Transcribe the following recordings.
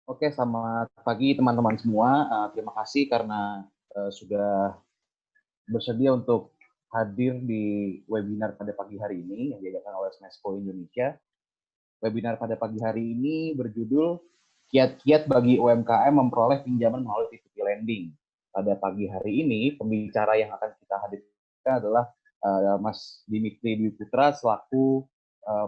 Oke, selamat pagi teman-teman semua. Terima kasih karena sudah bersedia untuk hadir di webinar pada pagi hari ini yang diadakan oleh Smesco Indonesia. Webinar pada pagi hari ini berjudul Kiat-kiat bagi UMKM memperoleh pinjaman melalui P2P lending. Pada pagi hari ini, pembicara yang akan kita hadirkan adalah Mas Dimitri Dwi Putra selaku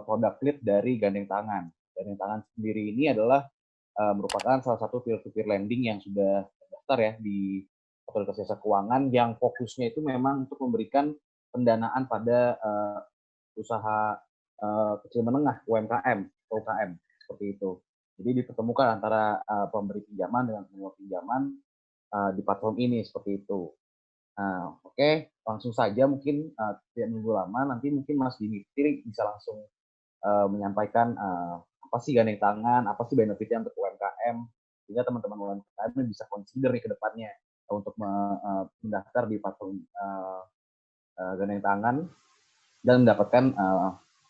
product lead dari Gandeng Tangan. Gandeng Tangan sendiri ini adalah merupakan salah satu peer-to-peer lending yang sudah terdaftar ya di Otoritas Jasa Keuangan yang fokusnya itu memang untuk memberikan pendanaan pada usaha kecil menengah UMKM seperti itu. Jadi dipertemukan antara pemberi pinjaman dengan penerima pinjaman di platform ini seperti itu. Oke, langsung saja mungkin tidak menunggu lama, nanti mungkin Mas Dimitri bisa langsung menyampaikan apa sih gandeng tangan, apa sih benefitnya untuk UMKM, sehingga teman-teman UMKM bisa consider nih ke depannya untuk mendaftar di platform gandeng tangan dan mendapatkan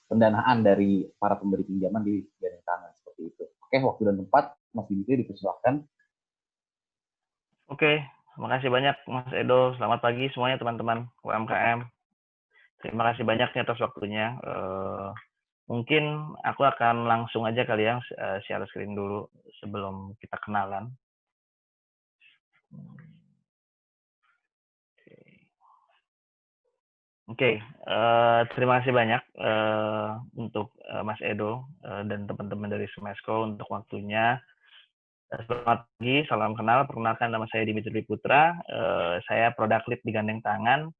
pendanaan dari para pemberi pinjaman di gandeng tangan seperti itu. Oke, waktu dan tempat Mas Dimitri dipersilakan. Oke, terima kasih banyak Mas Edo. Selamat pagi semuanya teman-teman UMKM. Terima kasih banyak atas waktunya. Mungkin aku akan langsung aja kali ya share screen dulu sebelum kita kenalan. Oke, terima kasih banyak untuk Mas Edo dan teman-teman dari Smesco untuk waktunya. Selamat pagi, salam kenal. Perkenalkan nama saya Dimitri Putra. Saya product lead di Gandeng Tangan.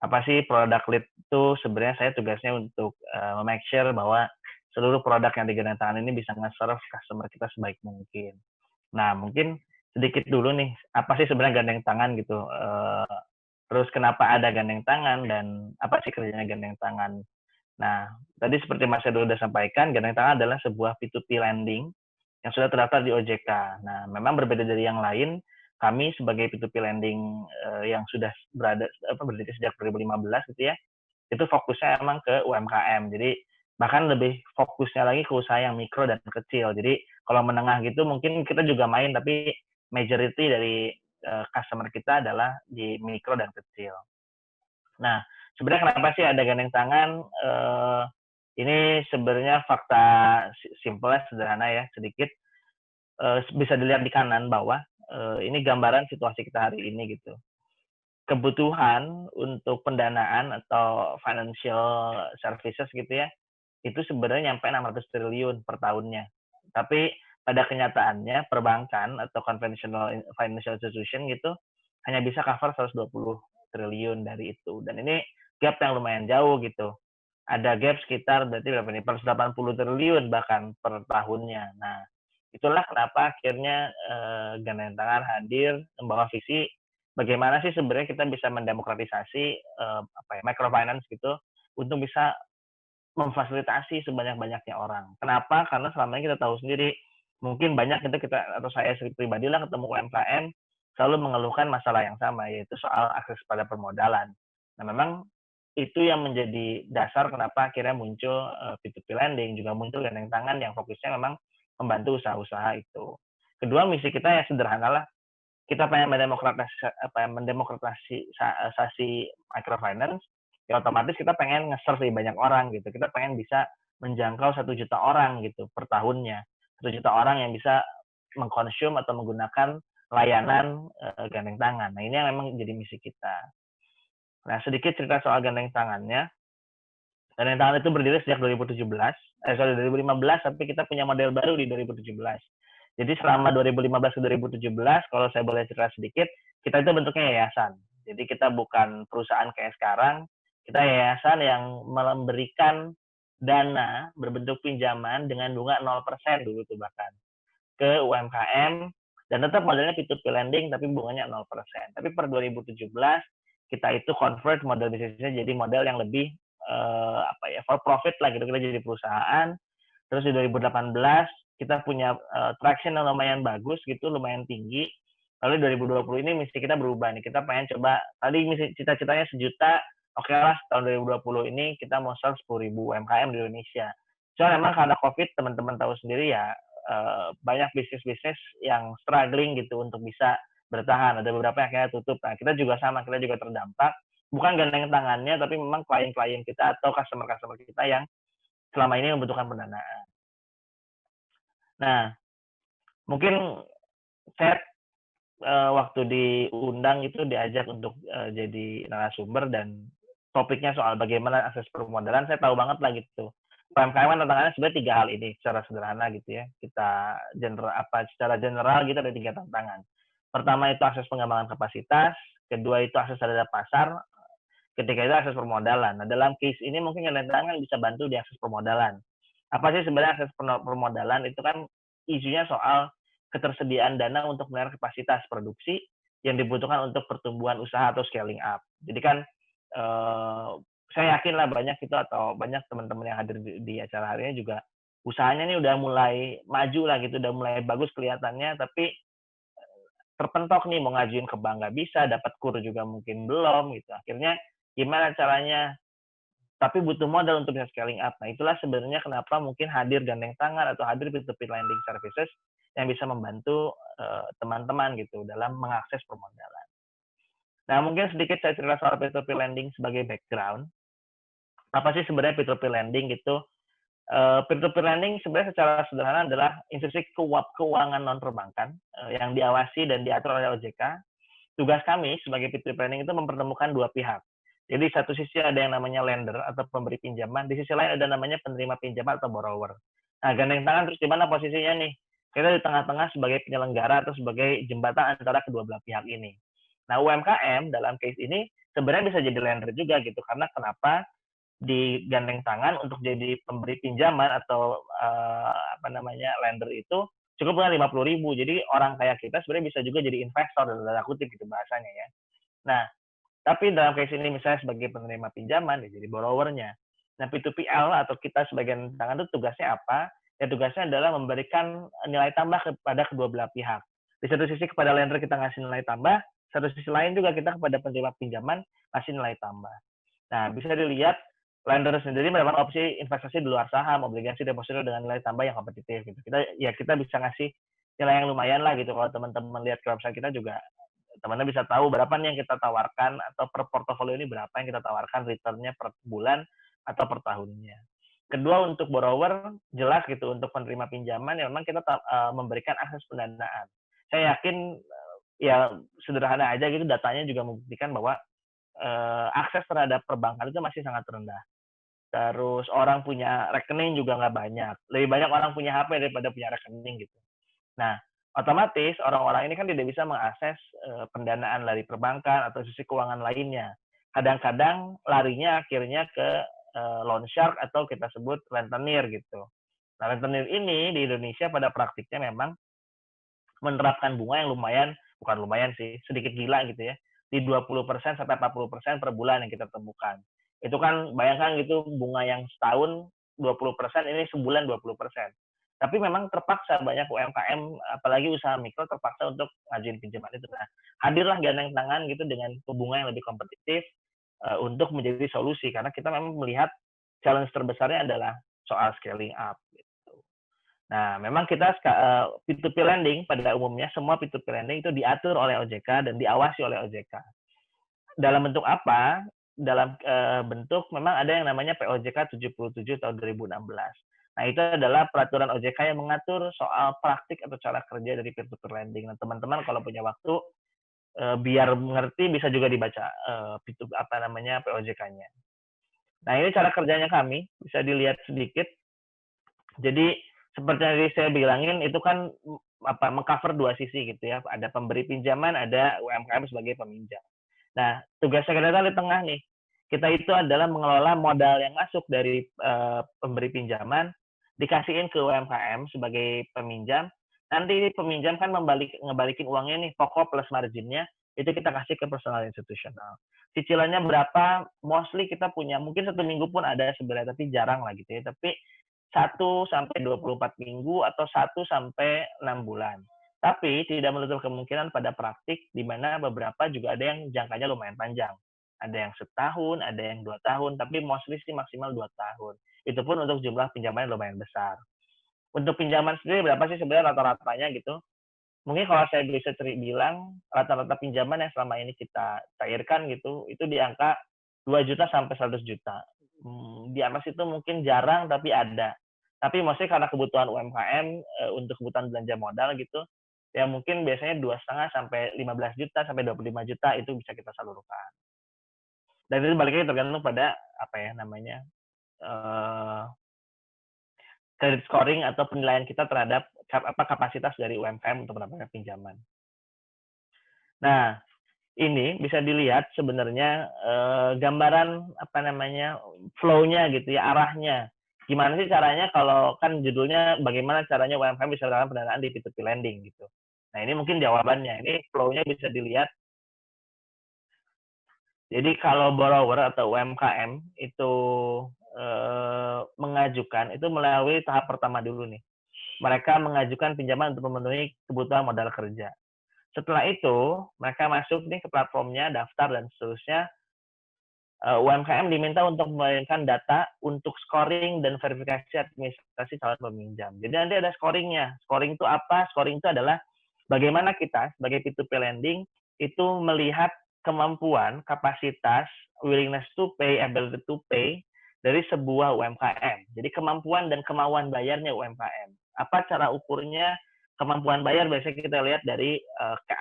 Apa sih product lead itu? Sebenarnya saya tugasnya untuk make sure bahwa seluruh produk yang di Gandeng Tangan ini bisa nge-serve customer kita sebaik mungkin. Nah, mungkin sedikit dulu nih, apa sih sebenarnya Gandeng Tangan gitu? Terus kenapa ada Gandeng Tangan dan apa sih kerjanya Gandeng Tangan? Nah, tadi seperti Mas Edo sudah sampaikan, Gandeng Tangan adalah sebuah P2P lending yang sudah terdaftar di OJK. Nah, memang berbeda dari yang lain, kami sebagai P2P lending yang sudah berdiri sejak 2015 gitu ya, itu fokusnya emang ke UMKM. Jadi bahkan lebih fokusnya lagi ke usaha yang mikro dan kecil. Jadi kalau menengah gitu mungkin kita juga main, tapi majority dari customer kita adalah di mikro dan kecil. Nah, sebenarnya kenapa sih ada gandeng tangan? Ini sebenarnya fakta simpelnya sederhana ya, sedikit. Bisa dilihat di kanan bawah, ini gambaran situasi kita hari ini gitu. Kebutuhan untuk pendanaan atau financial services gitu ya, itu sebenarnya nyampe 600 triliun per tahunnya. Tapi pada kenyataannya perbankan atau conventional financial institution gitu hanya bisa cover 120 triliun dari itu. Dan ini gap yang lumayan jauh gitu. Ada gap sekitar berarti berapa nih? 180 triliun bahkan per tahunnya. Nah, itulah kenapa akhirnya Gandeng Tangan hadir membawa visi bagaimana sih sebenarnya kita bisa mendemokratisasi microfinance gitu untuk bisa memfasilitasi sebanyak-banyaknya orang. Kenapa? Karena selama ini kita tahu sendiri, mungkin banyak kita atau saya pribadi lah ketemu UMKM selalu mengeluhkan masalah yang sama, yaitu soal akses pada permodalan. Nah, memang itu yang menjadi dasar kenapa akhirnya muncul P2P lending, juga muncul Gandeng Tangan yang fokusnya memang membantu usaha-usaha itu. Kedua, misi kita ya sederhana lah, kita pengen mendemokratisasi microfinance, ya otomatis kita pengen nge-serve banyak orang gitu. Kita pengen bisa menjangkau 1 juta orang gitu per tahunnya. 1 juta orang yang bisa mengkonsum atau menggunakan layanan Gandeng Tangan. Nah, ini yang memang jadi misi kita. Nah, sedikit cerita soal Gandeng Tangannya. Gandeng Tangan itu berdiri sejak 2015, tapi kita punya model baru di 2017. Jadi selama 2015 ke 2017, kalau saya boleh cerita sedikit, kita itu bentuknya yayasan. Jadi kita bukan perusahaan kayak sekarang, kita yayasan yang memberikan dana berbentuk pinjaman dengan bunga 0% dulu tuh bahkan ke UMKM, dan tetap modelnya P2P lending tapi bunganya 0%. Tapi per 2017 kita itu convert model bisnisnya jadi model yang lebih for profit lah gitu, kita jadi perusahaan. Terus di 2018 kita punya traction yang lumayan bagus gitu, lumayan tinggi. Lalu 2020 ini misi kita berubah nih, kita pengen coba, tadi misi cita-citanya 1 juta, oke lah tahun 2020 ini kita mau serve 10.000 UMKM di Indonesia. Soalnya memang karena COVID, teman-teman tahu sendiri ya, banyak bisnis-bisnis yang struggling gitu untuk bisa bertahan. Ada beberapa yang akhirnya tutup. Nah, kita juga sama, kita juga terdampak. Bukan gandeng tangannya, tapi memang klien-klien kita atau customer-customer kita yang selama ini membutuhkan pendanaan. Nah, mungkin saya waktu diundang itu diajak untuk jadi narasumber dan topiknya soal bagaimana akses permodalan, saya tahu banget lah gitu. UMKM kan tantangannya sebenarnya 3 hal ini secara sederhana gitu ya. Kita secara general gitu ada 3 tantangan. Pertama itu akses pengembangan kapasitas, kedua itu akses terhadap pasar, ketiga itu akses permodalan. Nah, dalam case ini mungkin yang tantangan bisa bantu di akses permodalan. Apa sih sebenarnya akses permodalan? Itu kan isunya soal ketersediaan dana untuk melihat kapasitas produksi yang dibutuhkan untuk pertumbuhan usaha atau scaling up. Jadi kan saya yakin lah banyak itu atau banyak teman-teman yang hadir di acara hari ini juga usahanya ini udah mulai maju lah gitu, udah mulai bagus kelihatannya, tapi terpentok nih mau ngajuin ke bank nggak bisa, dapat kur juga mungkin belum gitu. Akhirnya gimana caranya? Tapi butuh modal untuk bisa scaling up. Nah, itulah sebenarnya kenapa mungkin hadir gandeng tangan atau hadir peer-to-peer lending services yang bisa membantu teman-teman gitu dalam mengakses permodalan. Nah, mungkin sedikit saya cerita soal peer-to-peer lending sebagai background. Apa sih sebenarnya peer-to-peer lending gitu? Peer-to-peer lending sebenarnya secara sederhana adalah institusi keuangan non perbankan yang diawasi dan diatur oleh OJK. Tugas kami sebagai peer-to-peer lending itu mempertemukan dua pihak. Jadi satu sisi ada yang namanya lender atau pemberi pinjaman, di sisi lain ada namanya penerima pinjaman atau borrower. Nah, gandeng tangan terus di mana posisinya nih? Kita di tengah-tengah sebagai penyelenggara atau sebagai jembatan antara kedua belah pihak ini. Nah, UMKM dalam case ini sebenarnya bisa jadi lender juga gitu, karena kenapa digandeng tangan untuk jadi pemberi pinjaman atau lender itu cukup dengan 50.000. Jadi orang kayak kita sebenarnya bisa juga jadi investor dalam tanda kutip gitu bahasanya ya. Nah, tapi dalam case ini misalnya sebagai penerima pinjaman, ya jadi borrowernya. Nah, P2PL atau kita sebagai tangan itu tugasnya apa? Ya tugasnya adalah memberikan nilai tambah kepada kedua belah pihak. Di satu sisi kepada lender kita ngasih nilai tambah, satu sisi lain juga kita kepada penerima pinjaman ngasih nilai tambah. Nah, bisa dilihat lender sendiri mendapatkan opsi investasi di luar saham, obligasi deposito dengan nilai tambah yang kompetitif. Gitu. Kita bisa ngasih nilai yang lumayan lah gitu. Kalau teman-teman lihat ke website kita juga teman-teman bisa tahu berapa nih yang kita tawarkan atau per portofolio ini berapa yang kita tawarkan returnnya per bulan atau per tahunnya. Kedua untuk borrower jelas gitu untuk penerima pinjaman ya memang kita memberikan akses pendanaan. Saya yakin ya sederhana aja gitu datanya juga membuktikan bahwa akses terhadap perbankan itu masih sangat rendah. Terus orang punya rekening juga nggak banyak. Lebih banyak orang punya HP daripada punya rekening gitu. Nah, otomatis orang-orang ini kan tidak bisa mengakses pendanaan dari perbankan atau sisi keuangan lainnya. Kadang-kadang larinya akhirnya ke loan shark atau kita sebut rentenir gitu. Nah, rentenir ini di Indonesia pada praktiknya memang menerapkan bunga yang bukan lumayan sih, sedikit gila gitu ya, di 20% sampai 40% per bulan yang kita temukan. Itu kan bayangkan gitu bunga yang setahun 20%, ini sebulan 20%. Tapi memang terpaksa banyak UMKM, apalagi usaha mikro terpaksa untuk ngajuin pinjaman itu. Nah, hadirlah gandeng tangan gitu dengan bunga yang lebih kompetitif untuk menjadi solusi. Karena kita memang melihat challenge terbesarnya adalah soal scaling up. Nah, memang kita P2P lending pada umumnya semua P2P lending itu diatur oleh OJK dan diawasi oleh OJK. Dalam bentuk apa? Dalam bentuk memang ada yang namanya POJK 77 tahun 2016. Nah, itu adalah peraturan OJK yang mengatur soal praktik atau cara kerja dari peer-to-peer lending. Nah, teman-teman kalau punya waktu biar mengerti bisa juga dibaca POJK-nya. Nah, ini cara kerjanya kami, bisa dilihat sedikit. Jadi seperti yang saya bilangin itu kan mengcover dua sisi gitu ya. Ada pemberi pinjaman, ada UMKM sebagai peminjam. Nah, tugas sekretariat di tengah nih. Kita itu adalah mengelola modal yang masuk dari pemberi pinjaman, dikasihin ke UMKM sebagai peminjam. Nanti peminjam kan ngebalikin uangnya nih, pokok plus marginnya, itu kita kasih ke personal institusional. Cicilannya berapa? Mostly kita punya, mungkin 1 minggu pun ada sebenarnya, tapi jarang lah gitu ya. Tapi 1 sampai 24 minggu atau 1 sampai 6 bulan. Tapi tidak menutup kemungkinan pada praktik di mana beberapa juga ada yang jangkanya lumayan panjang. Ada yang setahun, ada yang 2 tahun, tapi mostly sih maksimal 2 tahun. Itu pun untuk jumlah pinjaman yang lumayan besar. Untuk pinjaman sendiri berapa sih sebenarnya rata-ratanya gitu? Mungkin kalau saya bisa bilang rata-rata pinjaman yang selama ini kita cairkan gitu, itu di angka 2 juta sampai 100 juta. Di atas itu mungkin jarang tapi ada. Tapi maksudnya karena kebutuhan UMKM untuk kebutuhan belanja modal gitu, ya mungkin biasanya 2,5 sampai 15 juta sampai 25 juta itu bisa kita salurkan. Dan itu balik lagi tergantung pada apa ya namanya credit scoring atau penilaian kita terhadap kapasitas dari UMKM untuk mendapatkan pinjaman. Nah, ini bisa dilihat sebenarnya gambaran apa namanya flow-nya gitu ya, arahnya. Gimana sih caranya kalau kan judulnya bagaimana caranya UMKM bisa mendapatkan pendanaan di P2P lending gitu. Nah, ini mungkin jawabannya. Ini flow-nya bisa dilihat. Jadi kalau borrower atau UMKM itu mengajukan itu melalui tahap pertama dulu nih. Mereka mengajukan pinjaman untuk memenuhi kebutuhan modal kerja. Setelah itu, mereka masuk nih ke platformnya, daftar dan seterusnya. UMKM diminta untuk memberikan data untuk scoring dan verifikasi administrasi calon peminjam. Jadi nanti ada scoringnya. Scoring itu apa? Scoring itu adalah bagaimana kita sebagai P2P lending itu melihat kemampuan, kapasitas, willingness to pay, ability to pay dari sebuah UMKM. Jadi kemampuan dan kemauan bayarnya UMKM. Apa cara ukurnya? Kemampuan bayar biasanya kita lihat dari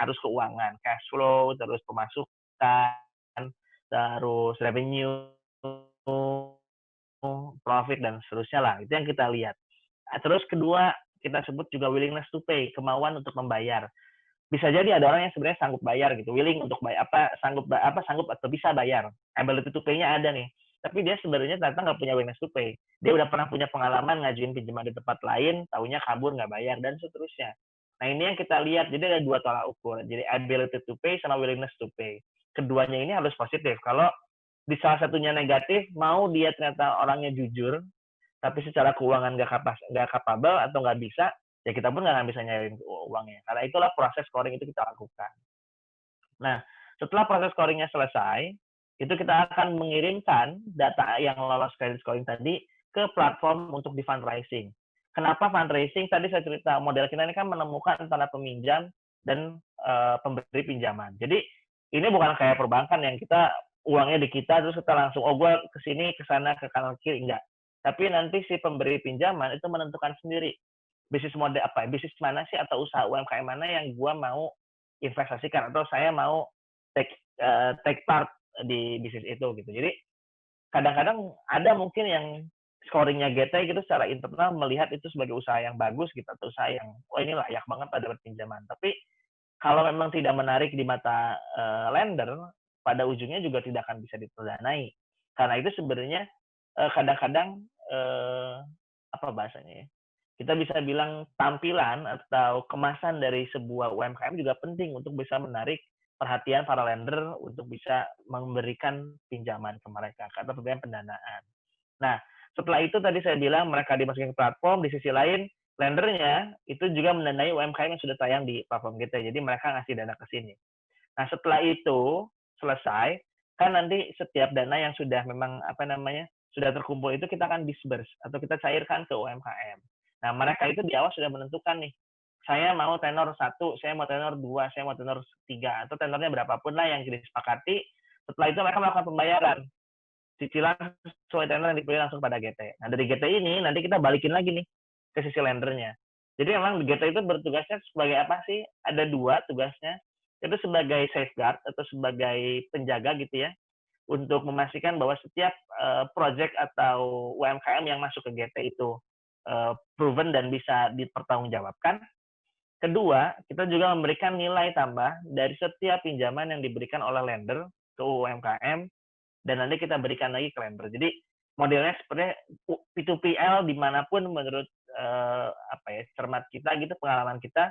arus keuangan, cash flow, terus pemasukan, terus revenue, profit, dan seterusnya lah. Itu yang kita lihat. Terus kedua, kita sebut juga willingness to pay, kemauan untuk membayar. Bisa jadi ada orang yang sebenarnya sanggup bayar gitu, willing untuk bayar, sanggup atau bisa bayar. Ability to pay-nya ada nih. Tapi dia sebenarnya ternyata nggak punya willingness to pay. Dia udah pernah punya pengalaman ngajuin pinjaman di tempat lain, taunya kabur, nggak bayar, dan seterusnya. Nah, ini yang kita lihat. Jadi ada dua tolak ukur. Jadi ability to pay sama willingness to pay. Keduanya ini harus positif. Kalau di salah satunya negatif, mau dia ternyata orangnya jujur, tapi secara keuangan nggak kapabel atau nggak bisa, ya kita pun nggak bisa nyairin uangnya. Karena itulah proses scoring itu kita lakukan. Nah, setelah proses scoringnya selesai, itu kita akan mengirimkan data yang lolos credit scoring tadi ke platform untuk di fundraising. Kenapa fundraising? Tadi saya cerita model kita ini kan menemukan antara peminjam dan pemberi pinjaman. Jadi ini bukan kayak perbankan yang kita uangnya di kita terus kita langsung gue kesini kesana ke kanan kiri, enggak. Tapi nanti si pemberi pinjaman itu menentukan sendiri bisnis model apa, bisnis mana sih atau usaha UMKM mana yang gue mau investasikan atau saya mau take part di bisnis itu gitu. Jadi kadang-kadang ada mungkin yang scoringnya GT gitu secara internal melihat itu sebagai usaha yang bagus gitu atau usaha yang ini layak banget pada pinjaman. Tapi kalau memang tidak menarik di mata lender, pada ujungnya juga tidak akan bisa diterdanai. Karena itu sebenarnya kadang-kadang apa bahasanya ya? Kita bisa bilang tampilan atau kemasan dari sebuah UMKM juga penting untuk bisa menarik perhatian para lender untuk bisa memberikan pinjaman ke mereka atau pemberian pendanaan. Nah, setelah itu tadi saya bilang mereka dimasukin ke platform, di sisi lain lendernya itu juga mendanai UMKM yang sudah tayang di platform kita. Jadi mereka ngasih dana ke sini. Nah, setelah itu selesai, kan nanti setiap dana yang sudah memang apa namanya sudah terkumpul itu kita akan disburse atau kita cairkan ke UMKM. Nah, mereka itu di awal sudah menentukan nih, saya mau tenor 1, saya mau tenor 2, saya mau tenor 3, atau tenornya berapapun lah yang disepakati. Setelah itu mereka melakukan pembayaran. Cicilan sesuai tenor yang dipilih langsung pada GT. Nah, dari GT ini nanti kita balikin lagi nih ke sisi lendernya. Jadi memang GT itu bertugasnya sebagai apa sih? Ada 2 tugasnya. Itu sebagai safeguard atau sebagai penjaga gitu ya, untuk memastikan bahwa setiap project atau UMKM yang masuk ke GT itu proven dan bisa dipertanggungjawabkan. Kedua, kita juga memberikan nilai tambah dari setiap pinjaman yang diberikan oleh lender ke UMKM dan nanti kita berikan lagi ke lender. Jadi modelnya seperti P2PL dimanapun menurut cermat kita gitu, pengalaman kita,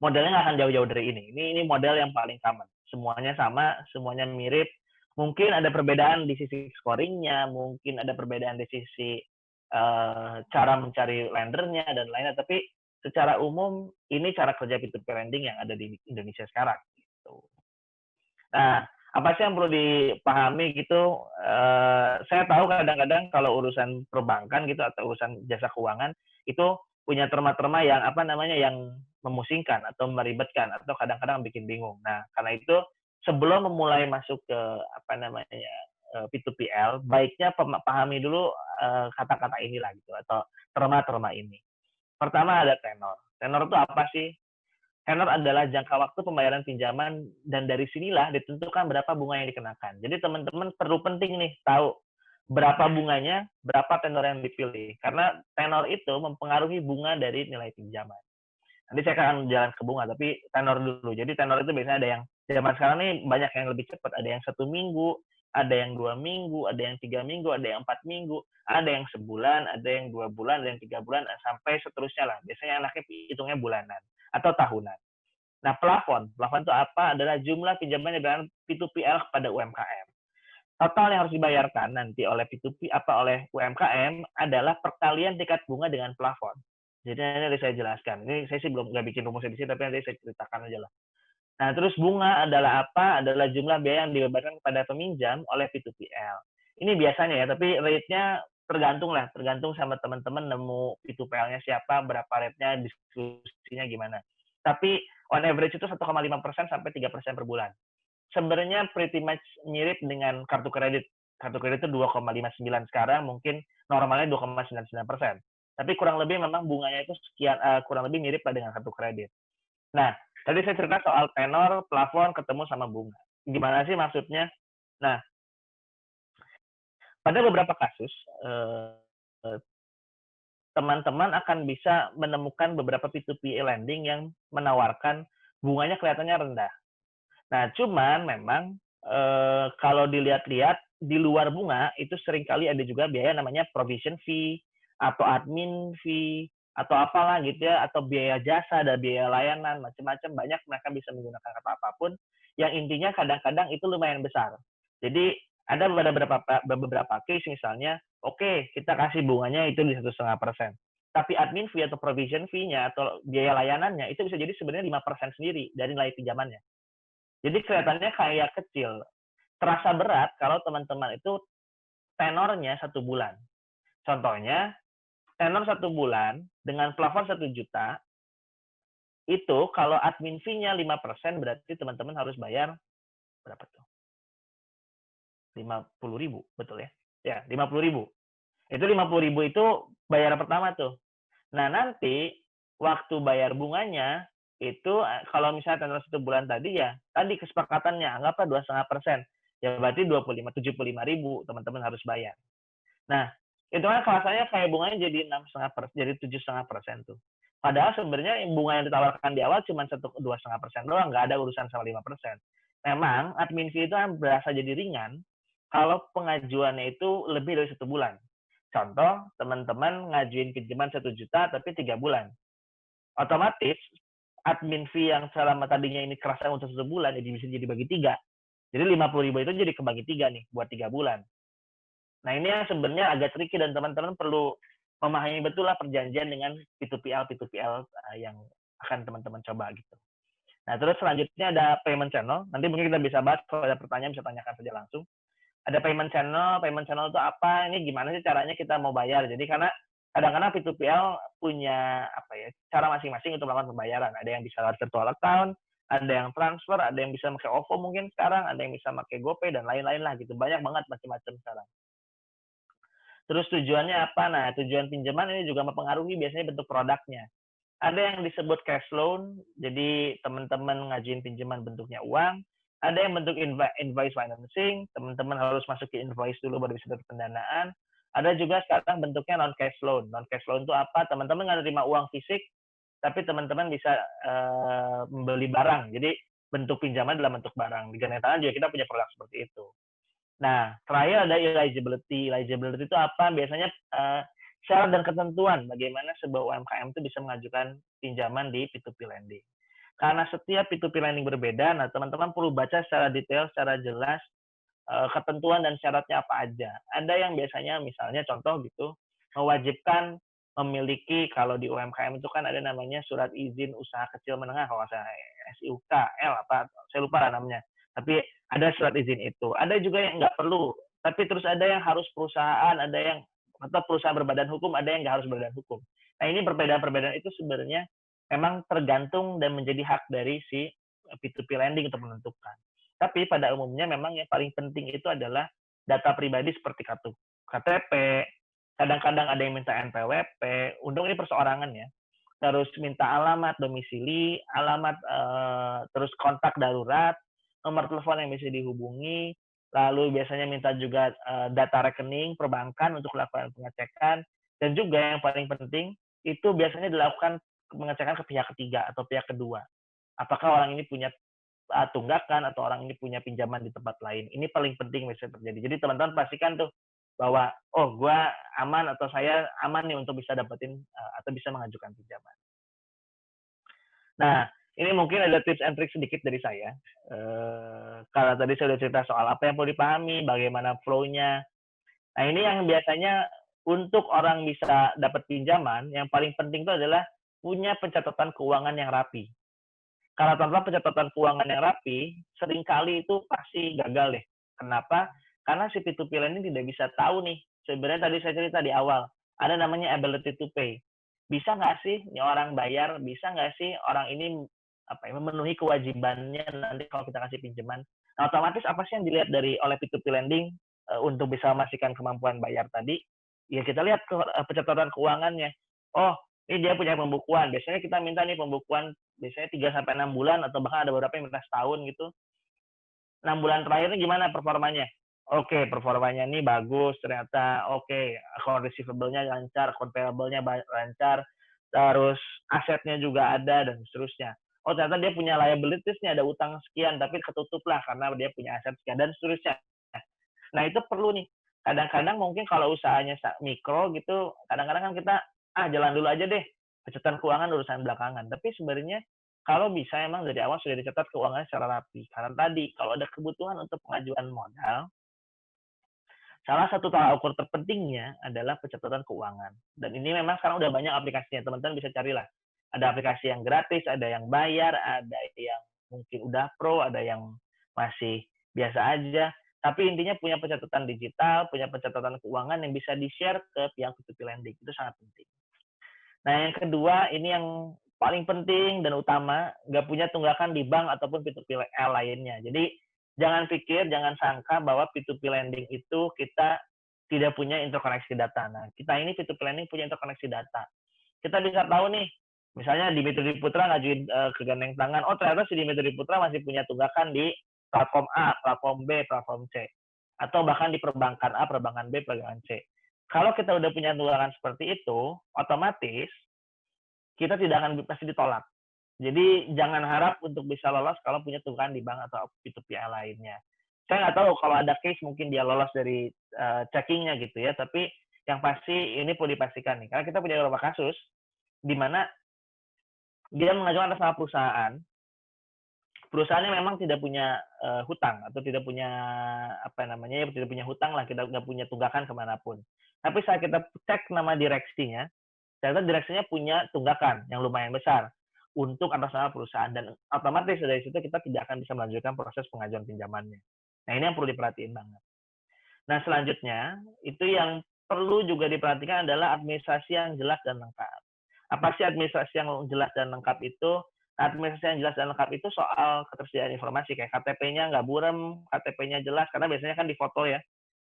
modelnya nggak akan jauh-jauh dari ini. Ini model yang paling common. Semuanya sama, semuanya mirip. Mungkin ada perbedaan di sisi scoringnya, mungkin ada perbedaan di sisi cara mencari lendernya dan lainnya, tapi secara umum ini cara kerja P2P lending yang ada di Indonesia sekarang. Gitu. Nah, apa sih yang perlu dipahami gitu? Saya tahu kadang-kadang kalau urusan perbankan gitu atau urusan jasa keuangan itu punya terma-terma yang apa namanya yang memusingkan atau meribetkan atau kadang-kadang bikin bingung. Nah, karena itu sebelum memulai masuk ke apa namanya P2PL, baiknya pahami dulu kata-kata inilah gitu atau terma-terma ini. Pertama ada tenor. Tenor itu apa sih? Tenor adalah jangka waktu pembayaran pinjaman dan dari sinilah ditentukan berapa bunga yang dikenakan. Jadi teman-teman perlu penting nih tahu berapa bunganya, berapa tenor yang dipilih. Karena tenor itu mempengaruhi bunga dari nilai pinjaman. Nanti saya akan jalan ke bunga, tapi tenor dulu. Jadi tenor itu biasanya ada yang zaman sekarang nih banyak yang lebih cepat. Ada yang 1 minggu, ada yang 2 minggu, ada yang 3 minggu, ada yang 4 minggu, ada yang sebulan, ada yang 2 bulan, ada yang 3 bulan, sampai seterusnya lah. Biasanya anaknya hitungnya bulanan atau tahunan. Nah, plafon itu apa? Adalah jumlah pinjaman yang diberikan P2PL kepada UMKM. Total yang harus dibayarkan nanti oleh P2P oleh UMKM adalah perkalian tingkat bunga dengan plafon. Jadi nanti saya jelaskan. Ini saya sih belum nggak bikin rumusnya di sini, tapi nanti saya ceritakan aja lah. Nah, terus bunga adalah apa? Adalah jumlah biaya yang dibebankan kepada peminjam oleh P2PL. Ini biasanya ya, tapi rate-nya tergantung sama teman-teman nemu P2PL-nya siapa, berapa rate-nya, diskusinya gimana. Tapi on average itu 1,5% sampai 3% per bulan. Sebenarnya pretty much mirip dengan kartu kredit. Kartu kredit itu 2,59 sekarang, mungkin normalnya 2,99%. Tapi kurang lebih memang bunganya itu kurang lebih mirip dengan kartu kredit. Nah, tadi saya cerita soal tenor, plafon, ketemu sama bunga. Gimana sih maksudnya? Nah, pada beberapa kasus, teman-teman akan bisa menemukan beberapa P2P lending yang menawarkan bunganya kelihatannya rendah. Nah, cuman memang kalau dilihat-lihat di luar bunga itu seringkali ada juga biaya namanya provision fee atau admin fee atau apalah gitu ya, atau biaya jasa, ada biaya layanan, macam-macam, banyak mereka bisa menggunakan kata apapun yang intinya kadang-kadang itu lumayan besar. Jadi ada beberapa case misalnya, oke, kita kasih bunganya itu di 1,5%. Tapi admin fee atau provision fee-nya atau biaya layanannya itu bisa jadi sebenarnya 5% sendiri dari nilai pinjamannya. Jadi kelihatannya kayak kecil. Terasa berat kalau teman-teman itu tenornya 1 bulan. Contohnya, tenor 1 bulan dengan plafon 1 juta, itu kalau admin fee-nya 5%, berarti teman-teman harus bayar berapa tuh? 50.000, betul ya? Ya, 50.000. Itu 50.000 itu bayaran pertama tuh. Nah, nanti waktu bayar bunganya itu kalau misalnya tenor 1 bulan tadi ya, tadi kesepakatannya anggaplah 2,5%. Ya berarti 75.000 teman-teman harus bayar. Nah, itu kan kelasannya kayak bunganya jadi 6,5%, jadi 7,5% tuh. Padahal sebenarnya bunga yang ditawarkan di awal cuma 2,5% doang, nggak ada urusan sama 5%. Memang admin fee itu kan berasa jadi ringan kalau pengajuannya itu lebih dari 1 bulan. Contoh, teman-teman ngajuin pinjaman 1 juta tapi 3 bulan. Otomatis admin fee yang selama tadinya ini kerasa untuk 1 bulan jadi bisa jadi bagi 3. Jadi 50.000 itu jadi kebagi 3 nih buat 3 bulan. Nah, ini yang sebenarnya agak tricky dan teman-teman perlu memahami betul lah perjanjian dengan P2PL yang akan teman-teman coba gitu. Nah, terus selanjutnya ada payment channel. Nanti mungkin kita bisa bahas, kalau ada pertanyaan bisa tanyakan saja langsung. Ada payment channel itu apa? Ini gimana sih caranya kita mau bayar? Jadi karena kadang-kadang P2PL punya cara masing-masing untuk melakukan pembayaran. Ada yang bisa lewat virtual account, ada yang transfer, ada yang bisa pakai OVO mungkin sekarang, ada yang bisa pakai GoPay dan lain-lain lah gitu. Banyak banget macam-macam sekarang. Terus tujuannya apa? Nah, tujuan pinjaman ini juga mempengaruhi biasanya bentuk produknya. Ada yang disebut cash loan, jadi teman-teman ngajuin pinjaman bentuknya uang. Ada yang bentuk invoice financing, teman-teman harus masukin invoice dulu baru bisa dapat pendanaan. Ada juga sekarang bentuknya non-cash loan. Non-cash loan itu apa? Teman-teman nggak terima uang fisik, tapi teman-teman bisa membeli barang. Jadi bentuk pinjaman dalam bentuk barang. Di Ganetana juga kita punya produk seperti itu. Nah, terakhir ada eligibility. Eligibility itu apa? Biasanya syarat dan ketentuan bagaimana sebuah UMKM itu bisa mengajukan pinjaman di P2P lending. Karena setiap P2P lending berbeda, nah teman-teman perlu baca secara detail, secara jelas ketentuan dan syaratnya apa aja. Ada yang biasanya misalnya contoh gitu, mewajibkan memiliki, kalau di UMKM itu kan ada namanya surat izin usaha kecil menengah, kalau saya SIUKL apa, saya lupa namanya. Tapi ada surat izin itu. Ada juga yang nggak perlu, tapi terus ada yang harus perusahaan, ada yang atau perusahaan berbadan hukum, ada yang nggak harus berbadan hukum. Nah, ini perbedaan-perbedaan itu sebenarnya memang tergantung dan menjadi hak dari si P2P lending untuk menentukan. Tapi pada umumnya memang yang paling penting itu adalah data pribadi seperti kartu KTP, kadang-kadang ada yang minta NPWP, untung ini perseorangan ya, terus minta alamat domisili, alamat terus kontak darurat, nomor telepon yang bisa dihubungi, lalu biasanya minta juga data rekening perbankan untuk melakukan pengecekan, dan juga yang paling penting itu biasanya dilakukan pengecekan ke pihak ketiga atau pihak kedua. Apakah orang ini punya tunggakan atau orang ini punya pinjaman di tempat lain. Ini paling penting bisa terjadi. Jadi teman-teman pastikan tuh bahwa oh gue aman atau saya aman nih untuk bisa dapetin atau bisa mengajukan pinjaman. Nah, ini mungkin ada tips and trick sedikit dari saya. Kalau tadi saya sudah cerita soal apa yang perlu dipahami, bagaimana flow-nya. Nah, ini yang biasanya untuk orang bisa dapat pinjaman, yang paling penting itu adalah punya pencatatan keuangan yang rapi. Kalau tanpa pencatatan keuangan yang rapi, seringkali itu pasti gagal deh. Kenapa? Karena si P2P lending tidak bisa tahu nih. Sebenarnya tadi saya cerita di awal, ada namanya ability to pay. Bisa nggak sih orang bayar? Bisa nggak sih orang ini memenuhi kewajibannya nanti kalau kita kasih pinjaman? Nah, otomatis apa sih yang dilihat oleh P2P lending untuk bisa memastikan kemampuan bayar tadi? Ya kita lihat pencatatan keuangannya. Oh, ini dia punya pembukuan. Biasanya kita minta nih pembukuan biasanya 3-6 bulan atau bahkan ada beberapa yang minta setahun gitu. 6 bulan terakhir ini gimana performanya? Oke, performanya ini bagus ternyata. Oke, account receivable-nya lancar, account payable-nya lancar, terus asetnya juga ada dan seterusnya. Oh, ternyata dia punya liabilities-nya, ada utang sekian, tapi ketutup lah karena dia punya aset sekian dan seterusnya. Nah, itu perlu nih. Kadang-kadang mungkin kalau usahanya mikro gitu, kadang-kadang kan kita jalan dulu aja deh. Pencatatan keuangan urusan belakangan. Tapi sebenarnya kalau bisa emang dari awal sudah dicatat keuangannya secara rapi. Karena tadi kalau ada kebutuhan untuk pengajuan modal, salah satu tolak ukur terpentingnya adalah pencatatan keuangan. Dan ini memang sekarang udah banyak aplikasinya. Teman-teman bisa carilah. Ada aplikasi yang gratis, ada yang bayar, ada yang mungkin udah pro, ada yang masih biasa aja. Tapi intinya punya pencatatan digital, punya pencatatan keuangan yang bisa di-share ke pihak P2P lending. Itu sangat penting. Nah, yang kedua, ini yang paling penting dan utama, nggak punya tunggakan di bank ataupun P2P lainnya. Jadi, jangan pikir, jangan sangka bahwa P2P lending itu kita tidak punya interkoneksi data. Nah, kita ini P2P lending punya interkoneksi data. Kita bisa tahu nih, misalnya Dimitri Putra ngajuin ke gandeng tangan, oh ternyata si Dimitri Putra masih punya tunggakan di platform A, platform B, platform C. Atau bahkan di perbankan A, perbankan B, perbankan C. Kalau kita udah punya tunggakan seperti itu, otomatis kita tidak akan pasti ditolak. Jadi jangan harap untuk bisa lolos kalau punya tunggakan di bank atau P2P lainnya. Saya nggak tahu kalau ada case mungkin dia lolos dari checkingnya gitu ya, tapi yang pasti ini perlu dipastikan nih. Karena kita punya beberapa kasus di mana dia mengajukan atas nama perusahaan, perusahaannya memang tidak punya hutang atau tidak punya tidak punya hutang lah, kita nggak punya tunggakan kemanapun. Tapi saat kita cek nama direksinya, ternyata direksinya punya tunggakan yang lumayan besar untuk atas nama perusahaan, dan otomatis dari situ kita tidak akan bisa melanjutkan proses pengajuan pinjamannya. Nah, ini yang perlu diperhatiin banget. Nah, selanjutnya itu yang perlu juga diperhatikan adalah administrasi yang jelas dan lengkap. Apa sih administrasi yang jelas dan lengkap itu? Administrasi yang jelas dan lengkap itu soal ketersediaan informasi, kayak KTP-nya nggak buram, KTP-nya jelas, karena biasanya kan difoto ya.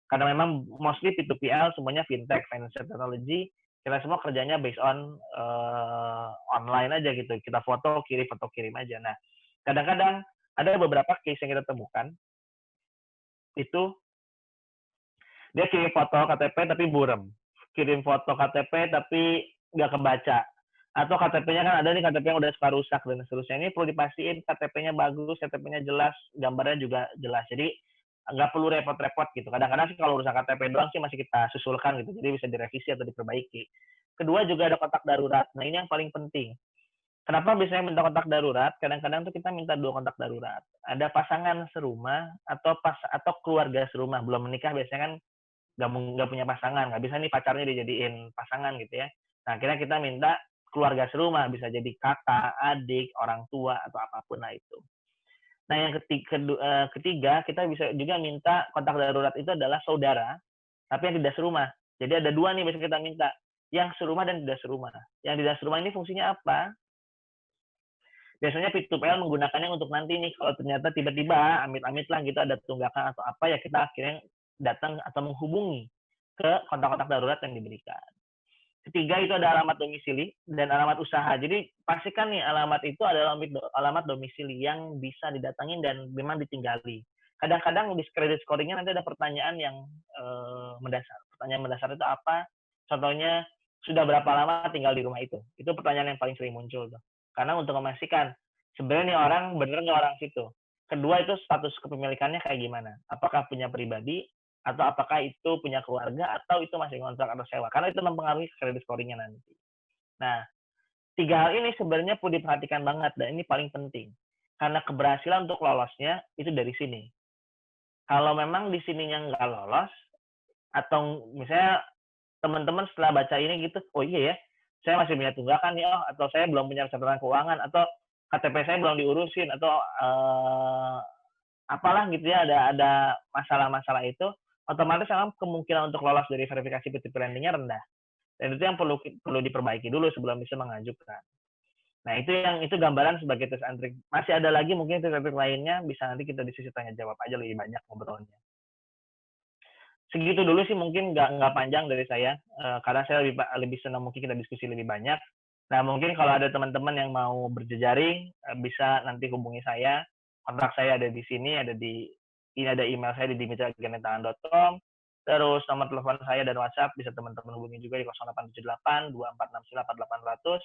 Karena memang mostly P2PL semuanya fintech, financial technology, kita semua kerjanya based on online aja gitu. Kita foto kirim aja. Nah, kadang-kadang ada beberapa case yang kita temukan, itu dia kirim foto KTP tapi buram. Kirim foto KTP tapi nggak kebaca. Atau KTP-nya kan ada nih KTP yang udah suka rusak dan seterusnya. Ini perlu dipastiin KTP-nya bagus, KTP-nya jelas, gambarnya juga jelas. Jadi nggak perlu repot-repot gitu. Kadang-kadang sih kalau urusan KTP doang sih masih kita susulkan gitu. Jadi bisa direvisi atau diperbaiki. Kedua juga ada kontak darurat. Nah, ini yang paling penting. Kenapa biasanya minta kontak darurat? Kadang-kadang tuh kita minta 2 kontak darurat. Ada pasangan serumah atau keluarga serumah, belum menikah biasanya kan nggak punya pasangan, nggak bisa nih pacarnya dijadiin pasangan gitu ya. Nah, akhirnya kita minta keluarga serumah, bisa jadi kakak, adik, orang tua, atau apapun lah itu. Nah, yang ketiga, kita bisa juga minta kontak darurat itu adalah saudara, tapi yang tidak serumah. Jadi ada 2 nih biasanya kita minta. yang serumah dan tidak serumah. Yang tidak serumah ini fungsinya apa? Biasanya P2PL menggunakannya untuk nanti nih, kalau ternyata tiba-tiba amit-amit lah gitu ada tunggakan atau apa, ya kita akhirnya datang atau menghubungi ke kontak-kontak darurat yang diberikan. Ketiga itu ada alamat domisili dan alamat usaha. Jadi pastikan nih alamat itu adalah alamat domisili yang bisa didatangin dan memang ditinggali. Kadang-kadang di credit scoring-nya nanti ada pertanyaan yang mendasar. Pertanyaan mendasar itu apa? Contohnya, sudah berapa lama tinggal di rumah itu? Itu pertanyaan yang paling sering muncul tuh. Karena untuk memastikan sebenarnya nih orang bener nggak orang situ. Kedua itu status kepemilikannya kayak gimana? Apakah punya pribadi atau apakah itu punya keluarga atau itu masih kontrak atau sewa? Karena itu mempengaruhi kredit scoring-nya nanti. Nah, tiga hal ini sebenarnya perlu diperhatikan banget dan ini paling penting. Karena keberhasilan untuk lolosnya itu dari sini. Kalau memang di sininya nggak lolos, atau misalnya teman-teman setelah baca ini gitu, oh iya ya, saya masih punya tunggakan nih, oh, atau saya belum punya catatan keuangan, atau KTP saya belum diurusin, atau apalah gitu ya, ada masalah-masalah itu, otomatis kemungkinan untuk lolos dari verifikasi P2P lending-nya rendah. Dan itu yang perlu diperbaiki dulu sebelum bisa mengajukan. Nah, itu gambaran sebagai tips and trick. Masih ada lagi mungkin tips and trick lainnya, bisa nanti kita di sesi tanya jawab aja lebih banyak ngobrolnya. Segitu dulu sih, mungkin nggak panjang dari saya, karena saya lebih senang mungkin kita diskusi lebih banyak. Nah, mungkin kalau ada teman-teman yang mau berjejaring, bisa nanti hubungi saya. Kontak saya ada di sini, ini ada email saya di dimitra@gandentangan.com. Terus nomor telepon saya dan WhatsApp bisa teman-teman hubungi juga di 0878 2469 4800.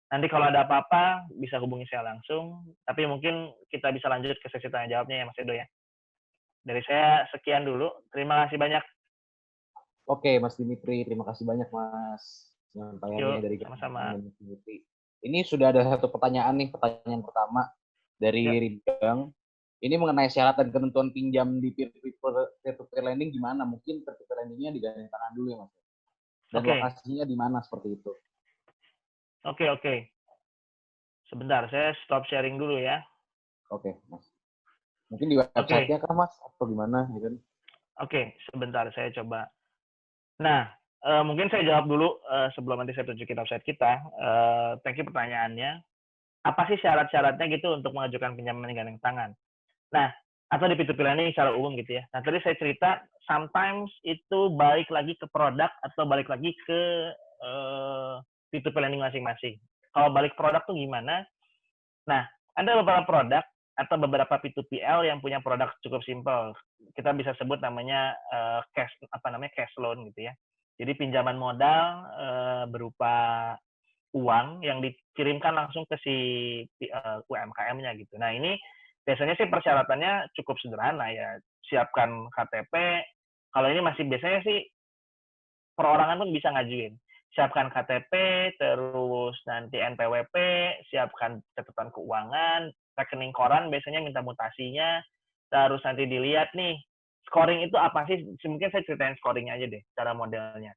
Nanti kalau ada apa-apa bisa hubungi saya langsung. Tapi mungkin kita bisa lanjut ke sesi tanya jawabnya ya Mas Edo ya. Dari saya sekian dulu. Terima kasih banyak. Oke, Mas Dimitri, terima kasih banyak Mas penyampaiannya dari sama-sama. Ini sudah ada satu pertanyaan nih, pertanyaan pertama dari Ridang. Ini mengenai syarat dan ketentuan pinjam di peer-to-peer lending gimana? Mungkin peer-to-peer lending-nya di Gandeng Tangan dulu ya Mas. Dan lokasinya di mana seperti itu? Oke. Sebentar, saya stop sharing dulu ya. Oke, Mas. Mungkin di website-nya kah Mas? Atau gimana? Ya kan? Oke, sebentar saya coba. Nah, mungkin saya jawab dulu sebelum nanti saya tunjukin website kita. Thank you pertanyaannya. Apa sih syarat-syaratnya gitu untuk mengajukan pinjaman gandeng tangan? Nah, atau di P2P lending secara umum gitu ya. Nah, tadi saya cerita, sometimes itu balik lagi ke produk atau balik lagi ke P2P lending masing-masing. Kalau balik produk tuh gimana? Nah, ada beberapa produk atau beberapa P2PL yang punya produk cukup simpel. Kita bisa sebut namanya cash loan gitu ya. Jadi pinjaman modal berupa uang yang dikirimkan langsung ke si UMKM-nya gitu. Nah, ini biasanya sih persyaratannya cukup sederhana ya. Siapkan KTP. Kalau ini masih biasanya sih perorangan pun bisa ngajuin. Siapkan KTP, terus nanti NPWP, siapkan catatan keuangan, rekening koran biasanya minta mutasinya, terus nanti dilihat nih, scoring itu apa sih? Mungkin saya ceritain scoringnya aja deh, cara modelnya.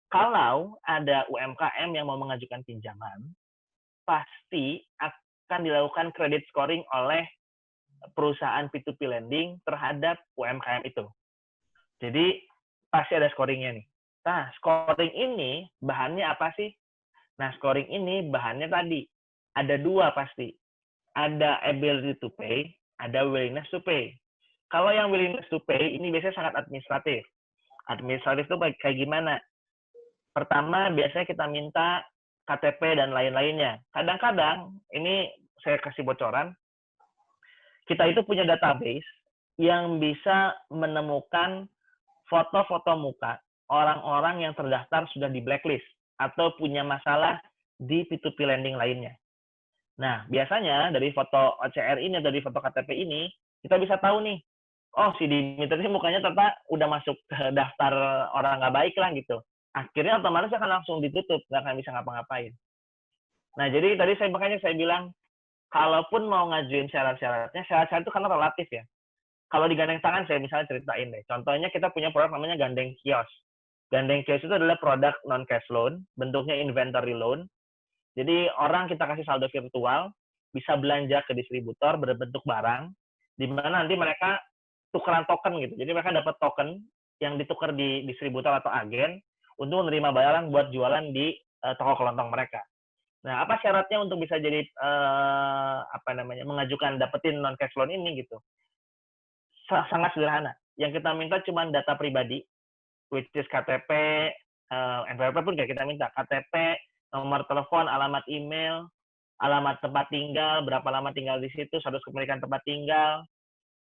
Kalau ada UMKM yang mau mengajukan pinjaman, pasti akan dilakukan credit scoring oleh perusahaan P2P lending terhadap UMKM itu. Jadi, pasti ada scoringnya nih. Nah, scoring ini bahannya apa sih? Nah, scoring ini bahannya tadi ada dua pasti. Ada ability to pay, ada willingness to pay. Kalau yang willingness to pay ini biasanya sangat administratif. Administratif itu kayak gimana? Pertama, biasanya kita minta KTP dan lain-lainnya. Kadang-kadang, ini saya kasih bocoran, kita itu punya database yang bisa menemukan foto-foto muka orang-orang yang terdaftar sudah di blacklist atau punya masalah di P2P lending lainnya. Nah, biasanya dari foto OCR ini, dari foto KTP ini, kita bisa tahu nih, oh si Dimitri ini mukanya ternyata udah masuk ke daftar orang nggak baik lah gitu. Akhirnya otomatis akan langsung ditutup, nggak akan bisa ngapa-ngapain. Nah, jadi tadi makanya saya bilang, kalaupun mau ngajuin syarat-syaratnya, syarat-syarat itu karena relatif ya. Kalau di Gandeng Tangan, saya misalnya ceritain deh. Contohnya kita punya produk namanya Gandeng Kios. Gandeng Kios itu adalah produk non-cash loan, bentuknya inventory loan. Jadi orang kita kasih saldo virtual, bisa belanja ke distributor berbentuk barang, di mana nanti mereka tukeran token gitu. Jadi mereka dapat token yang ditukar di distributor atau agen untuk menerima barang buat jualan di toko kelontong mereka. Nah, apa syaratnya untuk bisa jadi mengajukan dapetin non cash loan ini gitu? Sangat sederhana. Yang kita minta cuma data pribadi, which is KTP, NPWP pun kayak kita minta KTP, nomor telepon, alamat email, alamat tempat tinggal, berapa lama tinggal di situ, status kepemilikan tempat tinggal,